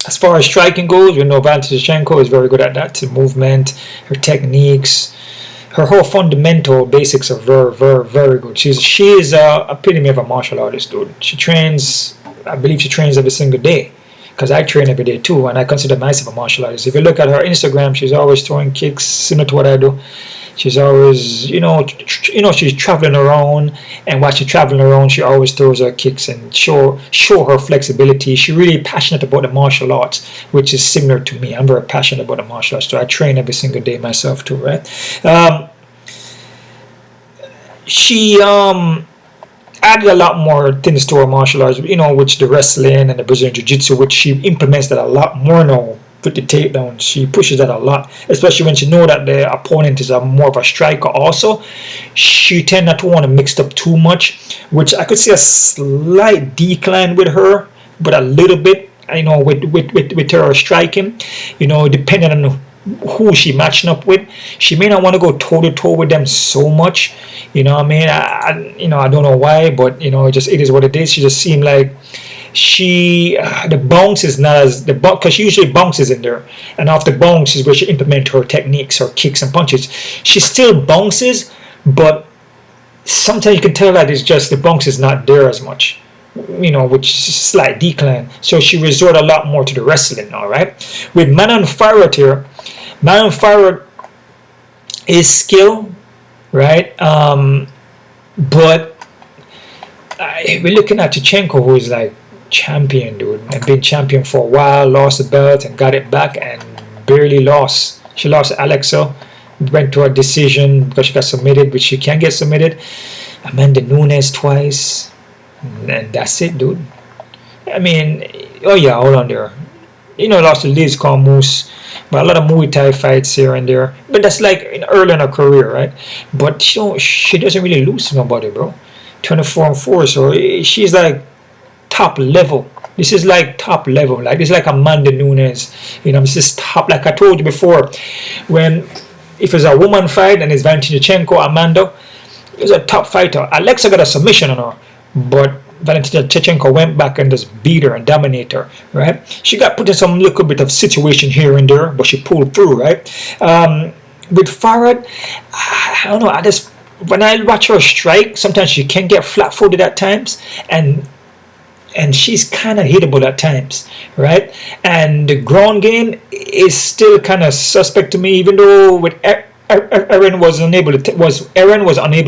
As far as striking goes, we know Valentina Shevchenko is very good at that. The movement, her techniques, her whole fundamental basics are very, very, very good. She is a epitome of a martial artist, dude. I believe she trains every single day, because I train every day too, and I consider myself a martial artist. If you look at her Instagram, she's always throwing kicks similar to what I do. She's always, she's traveling around, and while she's traveling around, she always throws her kicks and show her flexibility. She's really passionate about the martial arts, which is similar to me. I'm very passionate about the martial arts, so I train every single day myself too, right? She added a lot more things to her martial arts, which the wrestling and the Brazilian Jiu-Jitsu, which she implements that a lot more now. With the takedown, she pushes that a lot, especially when she knows that the opponent is more of a striker also. She tend not to want to mix up too much, which I could see a slight decline with her, but a little bit, with her striking, depending on who she matching up with. She may not want to go toe-to-toe with them so much, I don't know why, but it is what it is. She just seemed like the bounce is not as the because she usually bounces in there, and off the bounce is where she implements her techniques, her kicks and punches. She still bounces, but sometimes you can tell that it's just the bounce is not there as much, which is a slight decline. So she resort a lot more to the wrestling. All right, with Manon Farad here, Manon Farad is skill, right? But we're looking at Shevchenko, who is like champion, dude, and been champion for a while, lost the belt and got it back and barely lost. She lost Alexa, went to a decision because she got submitted, which she can't get submitted. Amanda Nunes twice, and that's it, dude. I mean, oh yeah, hold on there. Lost to Liz Carmouche, but a lot of Muay Thai fights here and there. But that's like early in her career, right? But she doesn't really lose to nobody, bro. 24-4, so she's like top level. This is like top level. Like this is like Amanda Nunes. This is top. Like I told you before, if it's a woman fight and it's Valentina Shevchenko, Amanda is a top fighter. Alexa got a submission on her, but Valentina Shevchenko went back and just beat her and dominate her, right? She got put in some little bit of situation here and there, but she pulled through, right? With Farad, I don't know. When I watch her strike, sometimes she can get flat-footed at times, and she's kind of hittable at times, right? And the ground game is still kind of suspect to me, even though with Erin was unable to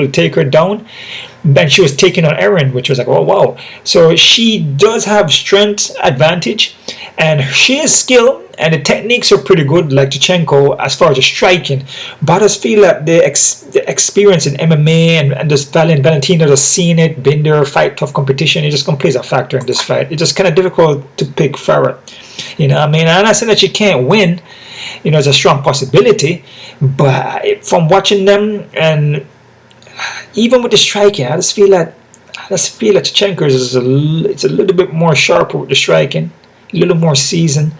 take her down. Then she was taking on Erin, which was like, oh wow. So she does have strength advantage, and she is skilled, and the techniques are pretty good, like Shevchenko, as far as the striking. But I just feel that the experience in MMA and just Valentina just seeing it, been there, fight tough competition, it just plays a factor in this fight. It's just kind of difficult to pick Farad. I'm not saying that she can't win. It's a strong possibility, but from watching them and even with the striking, I just feel that Shevchenko is it's a little bit more sharper with the striking, a little more seasoned.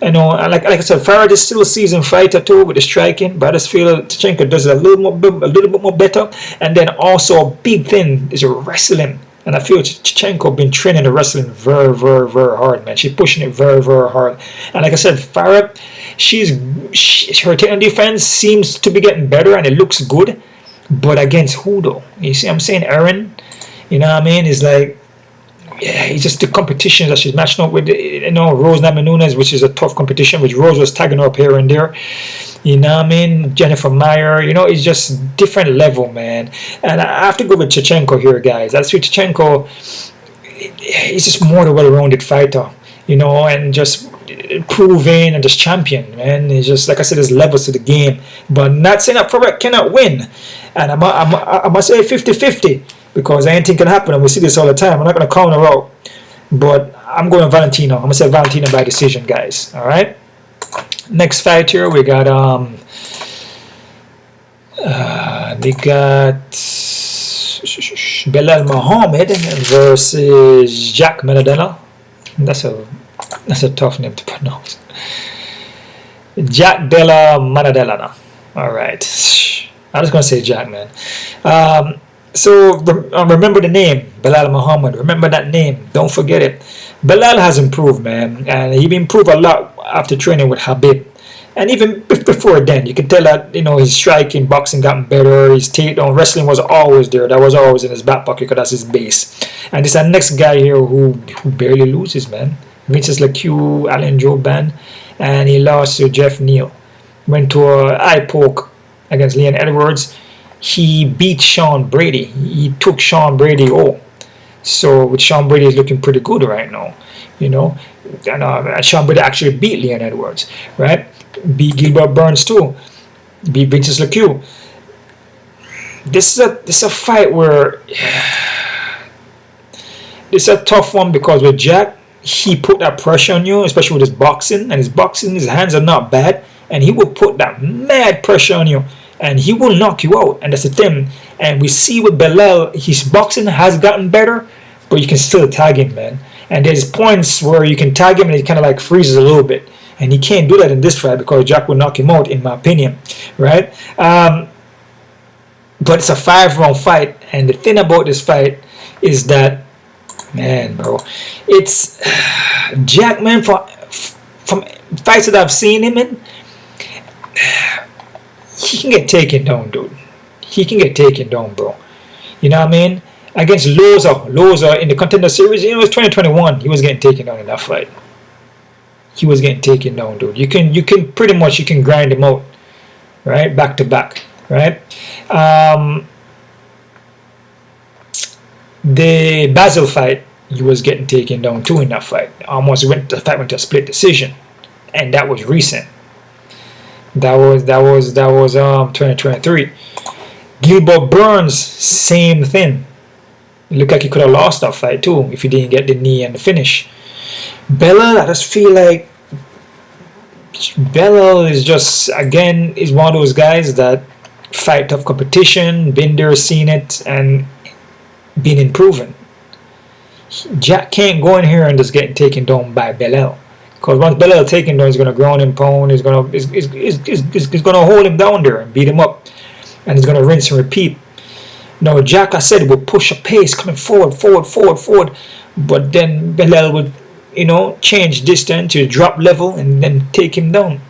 And like I said, Farad is still a seasoned fighter too with the striking, but I just feel that Shevchenko does it a little bit more better. And then also a big thing is wrestling. And I feel Shevchenko been training the wrestling very, very, very hard, man. She's pushing it very, very hard. And like I said, Farad, her takedown defense seems to be getting better, and it looks good. But against who though? You see, I'm saying Erin. It's like, yeah, it's just the competition that she's matching up with. Rose Namajunas, which is a tough competition, which Rose was tagging her up here and there. Jennifer Meyer. It's just different level, man. And I have to go with Shevchenko here, guys. That's with Shevchenko. He's just more the well-rounded fighter, and just proving and just champion, man. It's just, like I said, there's levels to the game. But not saying that Farad cannot win. And I must say 50-50, because anything can happen, and we see this all the time. I'm not going to count her out. But I'm going Valentina. I'm going to say Valentina by decision, guys. All right? Next fight here, we got Belal Muhammad versus Jack Maddalena. That's a tough name to pronounce. Jack Della Maddalena. All right. I'm just gonna say Jack, man. So remember the name, Belal Muhammad. Remember that name. Don't forget it. Belal has improved, man, and he improved a lot after training with Habib. And even before then, you can tell that his striking, boxing gotten better. His takedown, wrestling was always there. That was always in his back pocket because that's his base. And this is the next guy here who barely loses, man. Vinces LeCue, Alan Joban, and he lost to Jeff Neal. Went to an eye poke against Leon Edwards. He beat Sean Brady. He took Sean Brady. So with Sean Brady is looking pretty good right now, And Sean Brady actually beat Leon Edwards, right? Beat Gilbert Burns too. Beat Vinces LeCue. This is a fight where this is a tough one, because with Jack, he put that pressure on you, especially with his boxing. And his hands are not bad, and he will put that mad pressure on you, and he will knock you out. And that's the thing. And we see with Belal, his boxing has gotten better, but you can still tag him, man. And there's points where you can tag him and he kind of like freezes a little bit. And he can't do that in this fight because Jack will knock him out, in my opinion, right? But it's a 5-round fight, and the thing about this fight is that Man, bro, it's Jack, man. From fights that I've seen him in, he can get taken down, dude. He can get taken down, bro. You know what I mean? Against Loza in the Contender Series, it was 2021. He was getting taken down in that fight. He was getting taken down, dude. You can pretty much grind him out, right, back to back, right? The Basel fight, he was getting taken down too in that fight. The fight went to a split decision, and that was recent. That was 2023. Gilbert Burns, same thing. It looked like he could have lost that fight too if he didn't get the knee and the finish. Belal, I just feel like Belal is just, again, is one of those guys that fight tough competition, been there, seen it, and been improving. Jack can't go in here and just get taken down by Belal, because once Belal taken down, he's going to ground and pound. He's going to hold him down there and beat him up, and he's going to rinse and repeat. Now Jack, I said, would push a pace coming forward, but then Belal would, change distance to drop level and then take him down.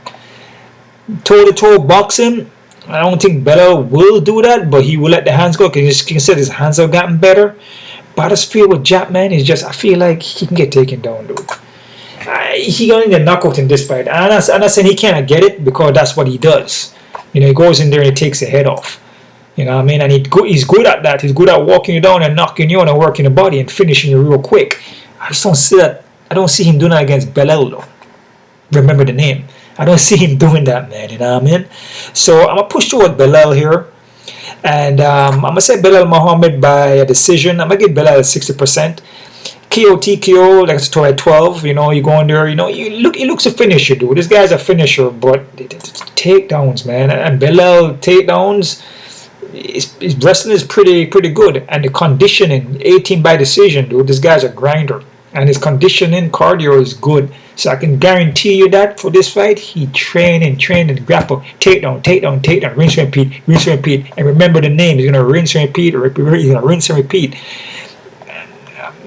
Toe-to-toe boxing, I don't think Belal will do that, but he will let the hands go, because he said his hands have gotten better. But I just feel with Jack, man, I feel like he can get taken down, dude. He going to get knocked out in this fight. And I'm not saying he cannot get it, because that's what he does. He goes in there and he takes the head off. You know what I mean? And he's good at that. He's good at walking you down and knocking you out and working the body and finishing you real quick. I just don't see that. I don't see him doing that against Belal, though. Remember the name. I don't see him doing that, man. You know what I mean? So I'm going to push toward Belal here. And I'm going to say Belal Muhammad by a decision. I'm going to give Belal 60%. KO, TKO, like I said, at 12. You go in there. He looks a finisher, dude. This guy's a finisher, but takedowns, man. And Belal takedowns, his wrestling is pretty good. And the conditioning, 18 by decision, dude. This guy's a grinder. And his conditioning, cardio is good. So I can guarantee you that for this fight, he trained and grapple, takedown, rinse and repeat. And remember the name. He's gonna rinse and repeat.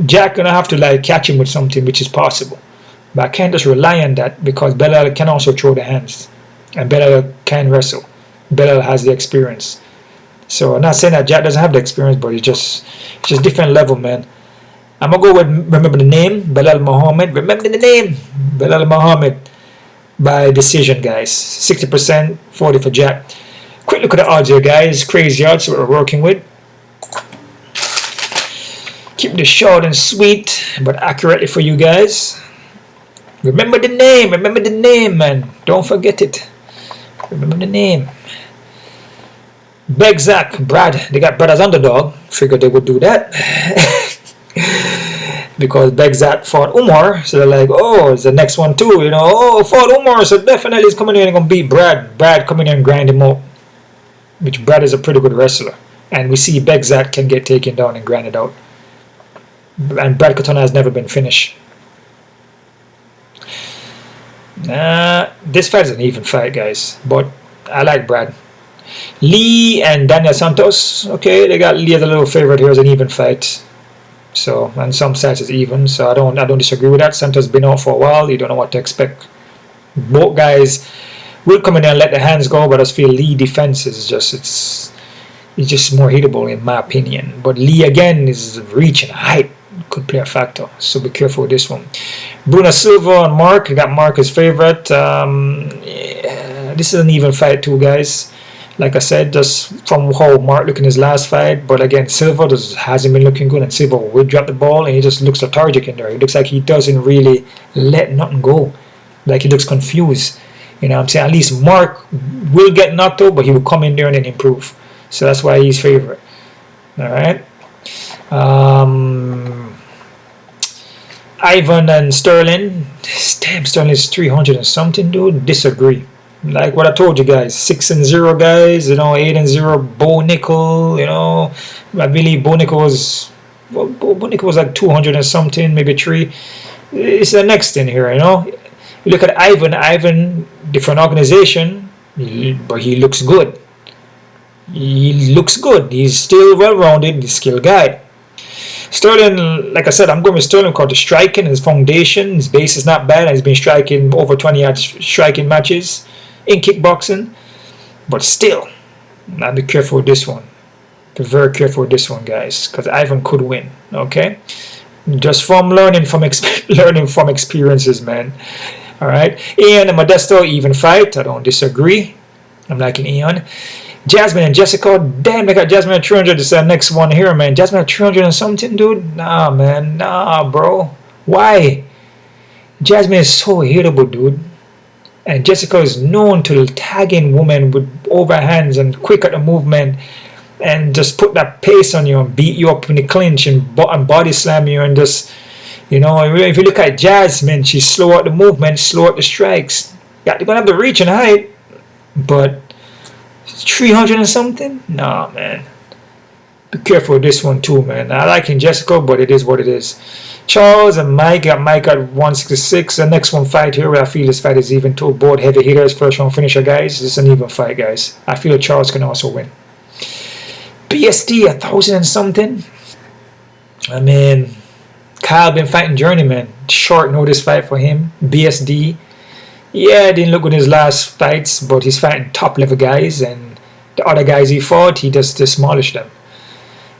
Jack gonna have to catch him with something, which is possible. But I can't just rely on that, because Belal can also throw the hands, and Belal can wrestle. Belal has the experience. So I'm not saying that Jack doesn't have the experience, but it's just different level, man. I'm going to go with, remember the name, Belal Muhammad. Remember the name, Belal Muhammad, by decision, guys. 60%, 40 for Jack. Quick look at the odds here, guys. Crazy odds that we're working with. Keep this short and sweet, but accurately for you guys. Remember the name, man. Don't forget it. Remember the name. Begzak, Brad. They got Brad as underdog. Figured they would do that. Because Begzat fought Umar, so they're like, oh, it's the next one too, fought Umar, so definitely he's coming in and gonna beat Brad. Brad coming in and grind him out, which Brad is a pretty good wrestler, and we see Begzat can get taken down and grinded out, and Brad Katona has never been finished. This fight is an even fight, guys, but I like Brad. Lee and Daniel Santos, okay, they got Lee as a little favorite here as an even fight. So, and some sides is even, so I don't disagrre with that. Santos been out for a while, you don't know what to expect. Both guys will come in there and let the hands go, but I just feel Lee defense is it's just more hittable in my opinion. But Lee again is reach and height could play a factor, so be careful with this one. Bruno Silva and Mark, I got Mark as favorite. This is an even fight too, guys. Like I said, just from how Mark looked in his last fight, but again, Silva just hasn't been looking good, and Silva will drop the ball, and he just looks lethargic in there. He looks like he doesn't really let nothing go. Like he looks confused. You know what I'm saying? At least Mark will get knocked out, but he will come in there and then improve. So that's why he's favorite. All right. Ivan and Sterling. Damn, Sterling is 300 and something, dude. Disagree. Like what I told you guys, 6-0 guys, 8-0. Bo Nickel, I believe Bo Nickel was like 200 and something, maybe 3. It's the next thing here, You look at Ivan, different organization, but he looks good. He's still well-rounded, he's a skilled guy. Sterling, like I said, I'm going with Sterling because the striking, his foundation, his base is not bad. And he's been striking over 20 odd striking matches in kickboxing. But still, I'll be careful with this one. Be very careful with this one, guys, because Ivan could win. Okay, just from learning from experiences, man. All right, Ian and Modesto, even fight. I don't disagree. I'm liking Ian. Jasmine and Jessica, damn, they got Jasmine at 300. This is the next one here, man. Jasmine at 300 and something, dude. Nah, man, nah, bro. Why? Jasmine is so hittable, dude. And Jessica is known to tagging women with overhands and quick at the movement and just put that pace on you and beat you up in the clinch and body slam you and just, you know, if you look at Jasmine, she's slow at the movement, slow at the strikes. Yeah, they're going to have the reach and height, but 300 and something? Nah, man. Be careful with this one too, man. I like Jessica, but it is what it is. Charles and Mike got Mike at 166. The next one fight here, where I feel this fight is even too. Both heavy hitters, first round finisher, guys. This is an even fight, guys. I feel Charles can also win. BSD 1,000 and something. I mean, Kyle been fighting journeyman. Short notice fight for him. BSD. Yeah, didn't look good in his last fights, but he's fighting top level guys, and the other guys he fought, he just demolished them.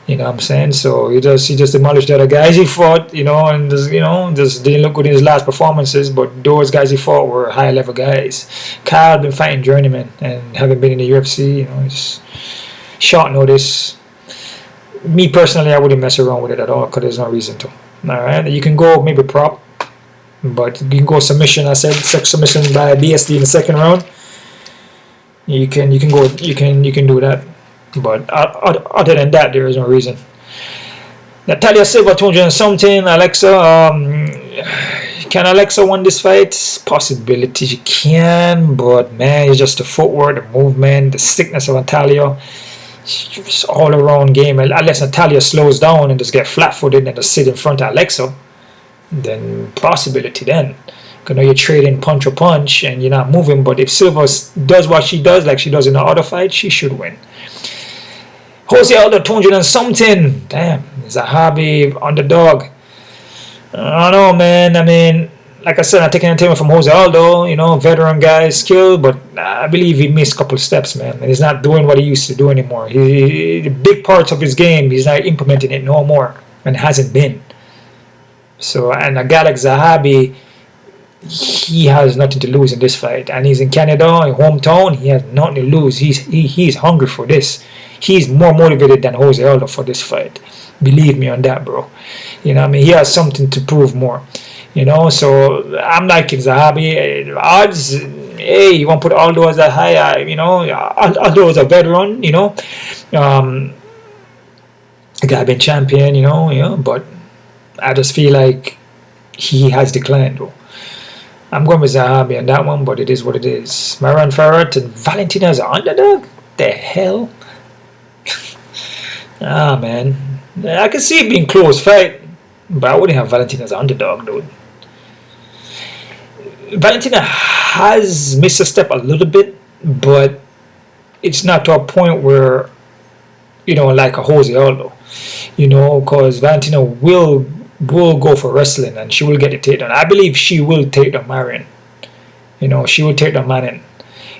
You know what I'm saying? So he just demolished the other guys he fought, you know, and just, you know, just didn't look good in his last performances, but those guys he fought were high level guys. Kyle been fighting journeyman and haven't been in the UFC, you know, it's short notice. Me personally, I wouldn't mess around with it at all because there's no reason to. Alright, you can go maybe prop, but you can go submission. I said submission by BSD in the second round. You can do that. But other than that, there is no reason. Natália Silva 200 and something. Alexa, can Alexa win this fight? Possibility she can, but man, it's just the footwork, the movement, the sickness of Natália. It's all around game. Unless Natália slows down and just get flat-footed and just sit in front of Alexa, then possibility then. Because you're trading punch or punch and you're not moving. But if Silva does what she does, like she does in the other fight, she should win. Jose Aldo 200 and something. Damn, Zahabi underdog. I don't know, man. I mean, like I said, I'm taking entertainment from Jose Aldo, you know, veteran guy, skill, but I believe he missed a couple of steps, man. And he's not doing what he used to do anymore. The big parts of his game, he's not implementing it no more, and hasn't been. So, and a guy like Zahabi, he has nothing to lose in this fight, and he's in Canada, in hometown. He has nothing to lose. He's hungry for this. He's more motivated than Jose Aldo for this fight. Believe me on that, bro. You know what I mean? He has something to prove more. You know, so I'm liking Zahabi. Odds, hey, you want to put Aldo as a high, you know, Aldo is a veteran, you know. The guy been champion, you know, but I just feel like he has declined, though. I'm going with Zahabi on that one, but it is what it is. Maran Farrat and Valentina as an underdog? The hell? Ah, man. I can see it being close fight, but I wouldn't have Valentina as an underdog, dude. Valentina has missed a step a little bit, but it's not to a point where, you know, like a Jose Aldo, you know, because Valentina will go for wrestling and she will get the takedown. I believe she will take the Marion. You know, she will take the Manin.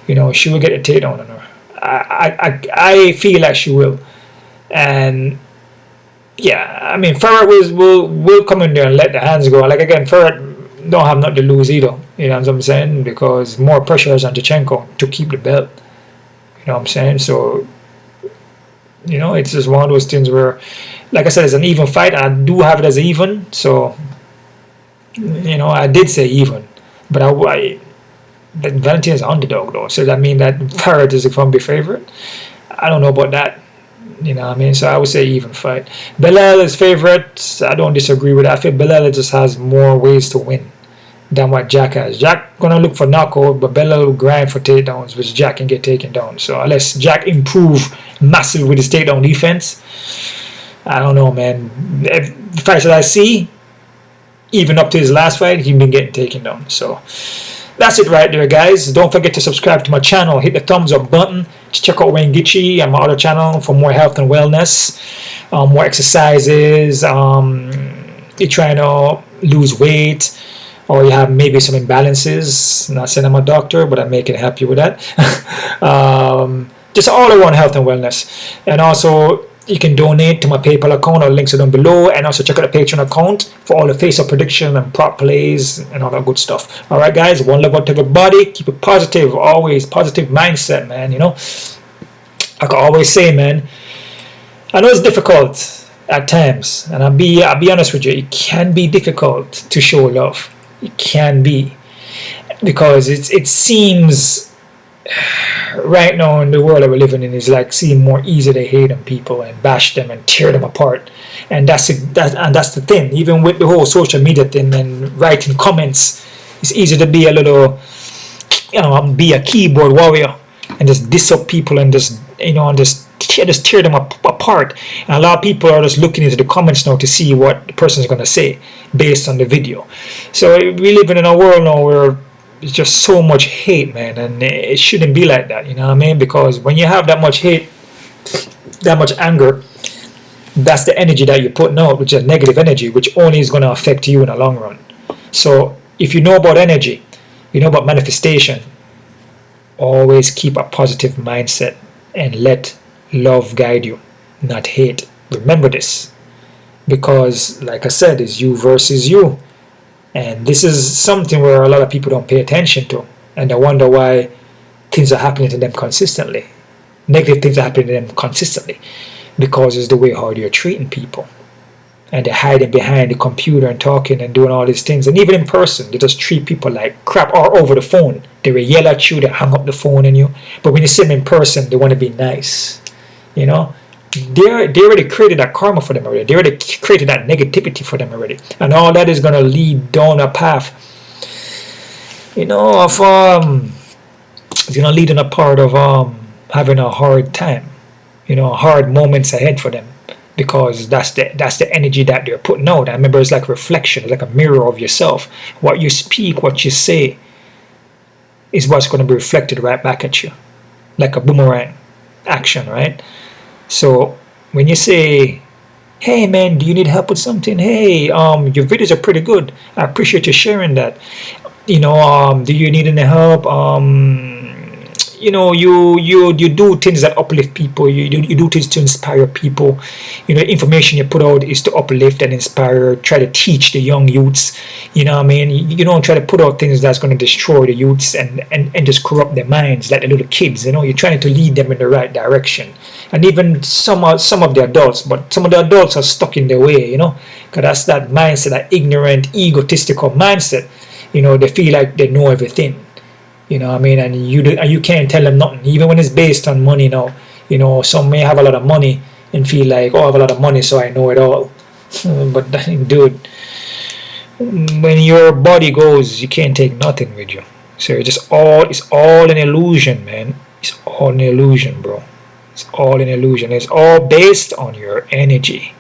You know, she will get the takedown on her. I feel like she will. And yeah, I mean, Farrat will come in there and let the hands go. Like again, Farrat don't have nothing to lose either. You know what I'm saying? Because more pressure is on Shevchenko to keep the belt. You know what I'm saying? So, you know, it's just one of those things where, like I said, it's an even fight. I do have it as even. So, you know, I did say even. But Valentina's underdog, though. So that means that Farrat is going to be favorite? I don't know about that. You know what I mean? So I would say even fight. Belal is favorite. I don't disagree with that. I feel Belal just has more ways to win than what Jack has. Jack gonna look for knockout, but Belal will grind for takedowns, which Jack can get taken down. So unless Jack improve massively with his takedown defense, I don't know, man. The fights that I see, even up to his last fight, he's been getting taken down. So that's it right there, guys. Don't forget to subscribe to my channel. Hit the thumbs up button. Check out Wayne Gitchy and my other channel for more health and wellness, more exercises. You're trying to lose weight, or you have maybe some imbalances. Not saying I'm a doctor, but I may can help you with that. Just all around health and wellness. And also, you can donate to my PayPal account, or links are down below, and also check out the Patreon account for all the face-up prediction and prop plays and all that good stuff. All right, guys, one love out to everybody. Keep it positive, always positive mindset, man. You know, I can always say, man, I know it's difficult at times, and I'll be honest with you, it can be difficult to show love. It can be, because it seems right now in the world that we're living in is like seem more easy to hate on people and bash them and tear them apart. And that's the thing. Even with the whole social media thing and writing comments, it's easy to be a little, you know, be a keyboard warrior and just diss up people and just, you know, and just tear them apart. And a lot of people are just looking into the comments now to see what the person is going to say based on the video. So we live in a world now where it's just so much hate, man, and it shouldn't be like that, you know what I mean? Because when you have that much hate, that much anger, that's the energy that you're putting out, which is negative energy, which only is going to affect you in the long run. So if you know about energy, you know about manifestation, always keep a positive mindset and let love guide you, not hate. Remember this, because like I said, it's you versus you. And this is something where a lot of people don't pay attention to, and they wonder why things are happening to them consistently. Negative things are happening to them consistently, because it's the way how you're treating people. And they're hiding behind the computer and talking and doing all these things. And even in person, they just treat people like crap, or over the phone. They will yell at you, they hang up the phone on you. But when you see them in person, they want to be nice. You know? They already created that karma for them already. They already created that negativity for them already, and all that is gonna lead down a path, you know, of it's gonna lead in a part of having a hard time, you know, hard moments ahead for them, because that's the energy that they're putting out. I remember, it's like reflection, it's like a mirror of yourself. What you speak, what you say, is what's going to be reflected right back at you, like a boomerang action, right? So when you say, hey man, do you need help with something? Hey, your videos are pretty good. I appreciate you sharing that. You know, do you need any help? You know, you do things that uplift people. You do things to inspire people. You know, information you put out is to uplift and inspire. Try to teach the young youths. You know what I mean? You don't try to put out things that's going to destroy the youths and just corrupt their minds like the little kids. You know, you're trying to lead them in the right direction. And even some of the adults, but some of the adults are stuck in their way, you know, because that's that mindset, that ignorant, egotistical mindset. You know, they feel like they know everything, you know what I mean, and you can't tell them nothing, even when it's based on money now. You know, some may have a lot of money and feel like, oh, I have a lot of money, so I know it all. But dude, when your body goes, you can't take nothing with you. So it's all an illusion, man. It's all an illusion, bro. It's all an illusion. It's all based on your energy.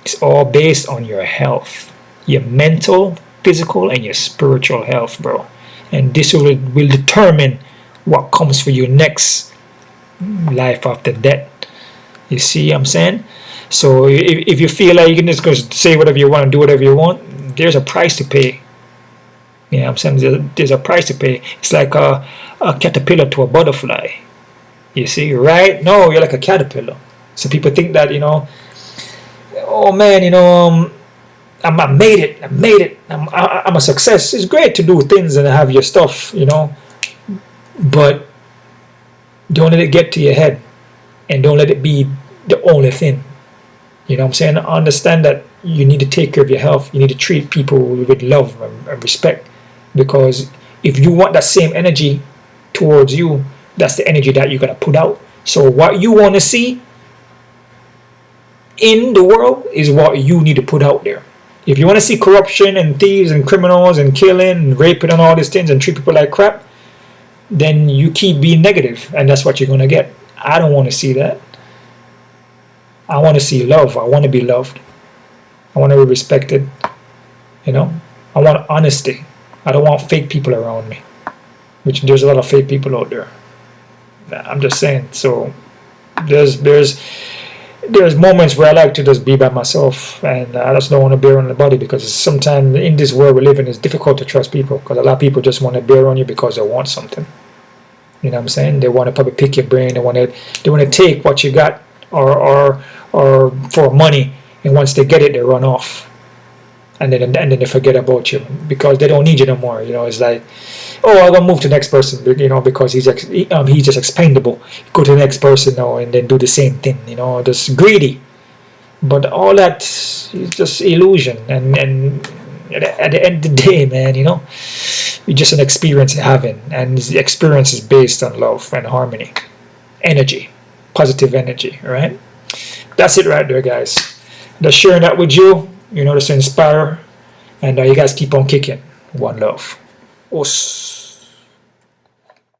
It's all based on your health, your mental, physical, and your spiritual health, bro. And this will determine what comes for you next, life after death. You see what I'm saying? So if you feel like you can just go say whatever you want and do whatever you want, there's a price to pay. You know what I'm saying? There's a price to pay. It's like a caterpillar to a butterfly. You see, right? No, you're like a caterpillar. So people think that, you know, oh man, you know, I made it. I'm a success. It's great to do things and have your stuff, you know, but don't let it get to your head, and don't let it be the only thing. You know what I'm saying? Understand that you need to take care of your health. You need to treat people with love and respect, because if you want that same energy towards you, that's the energy that you're going to put out. So what you want to see in the world is what you need to put out there. If you want to see corruption and thieves and criminals and killing and raping and all these things and treat people like crap, then you keep being negative, and that's what you're going to get. I don't want to see that. I want to see love. I want to be loved. I want to be respected. You know, I want honesty. I don't want fake people around me. which there's a lot of fake people out there. I'm just saying. So there's moments where I like to just be by myself, and I just don't want to bear on anybody, because sometimes in this world we live in, it's difficult to trust people, because a lot of people just want to bear on you because they want something. You know what I'm saying? They want to probably pick your brain. They want to take what you got, or for money, and once they get it, they run off, and then they forget about you because they don't need you no more. You know, it's like, oh, I'm gonna move to the next person, you know, because he's just expendable. Go to the next person now and then do the same thing. You know, just greedy. But all that is just illusion, and at the end of the day, man, you know, it's just an experience you're having, and the experience is based on love and harmony, energy, positive energy, right? That's it right there, guys. Just sharing that with you, you know, just to inspire, and you guys keep on kicking. One love. Us.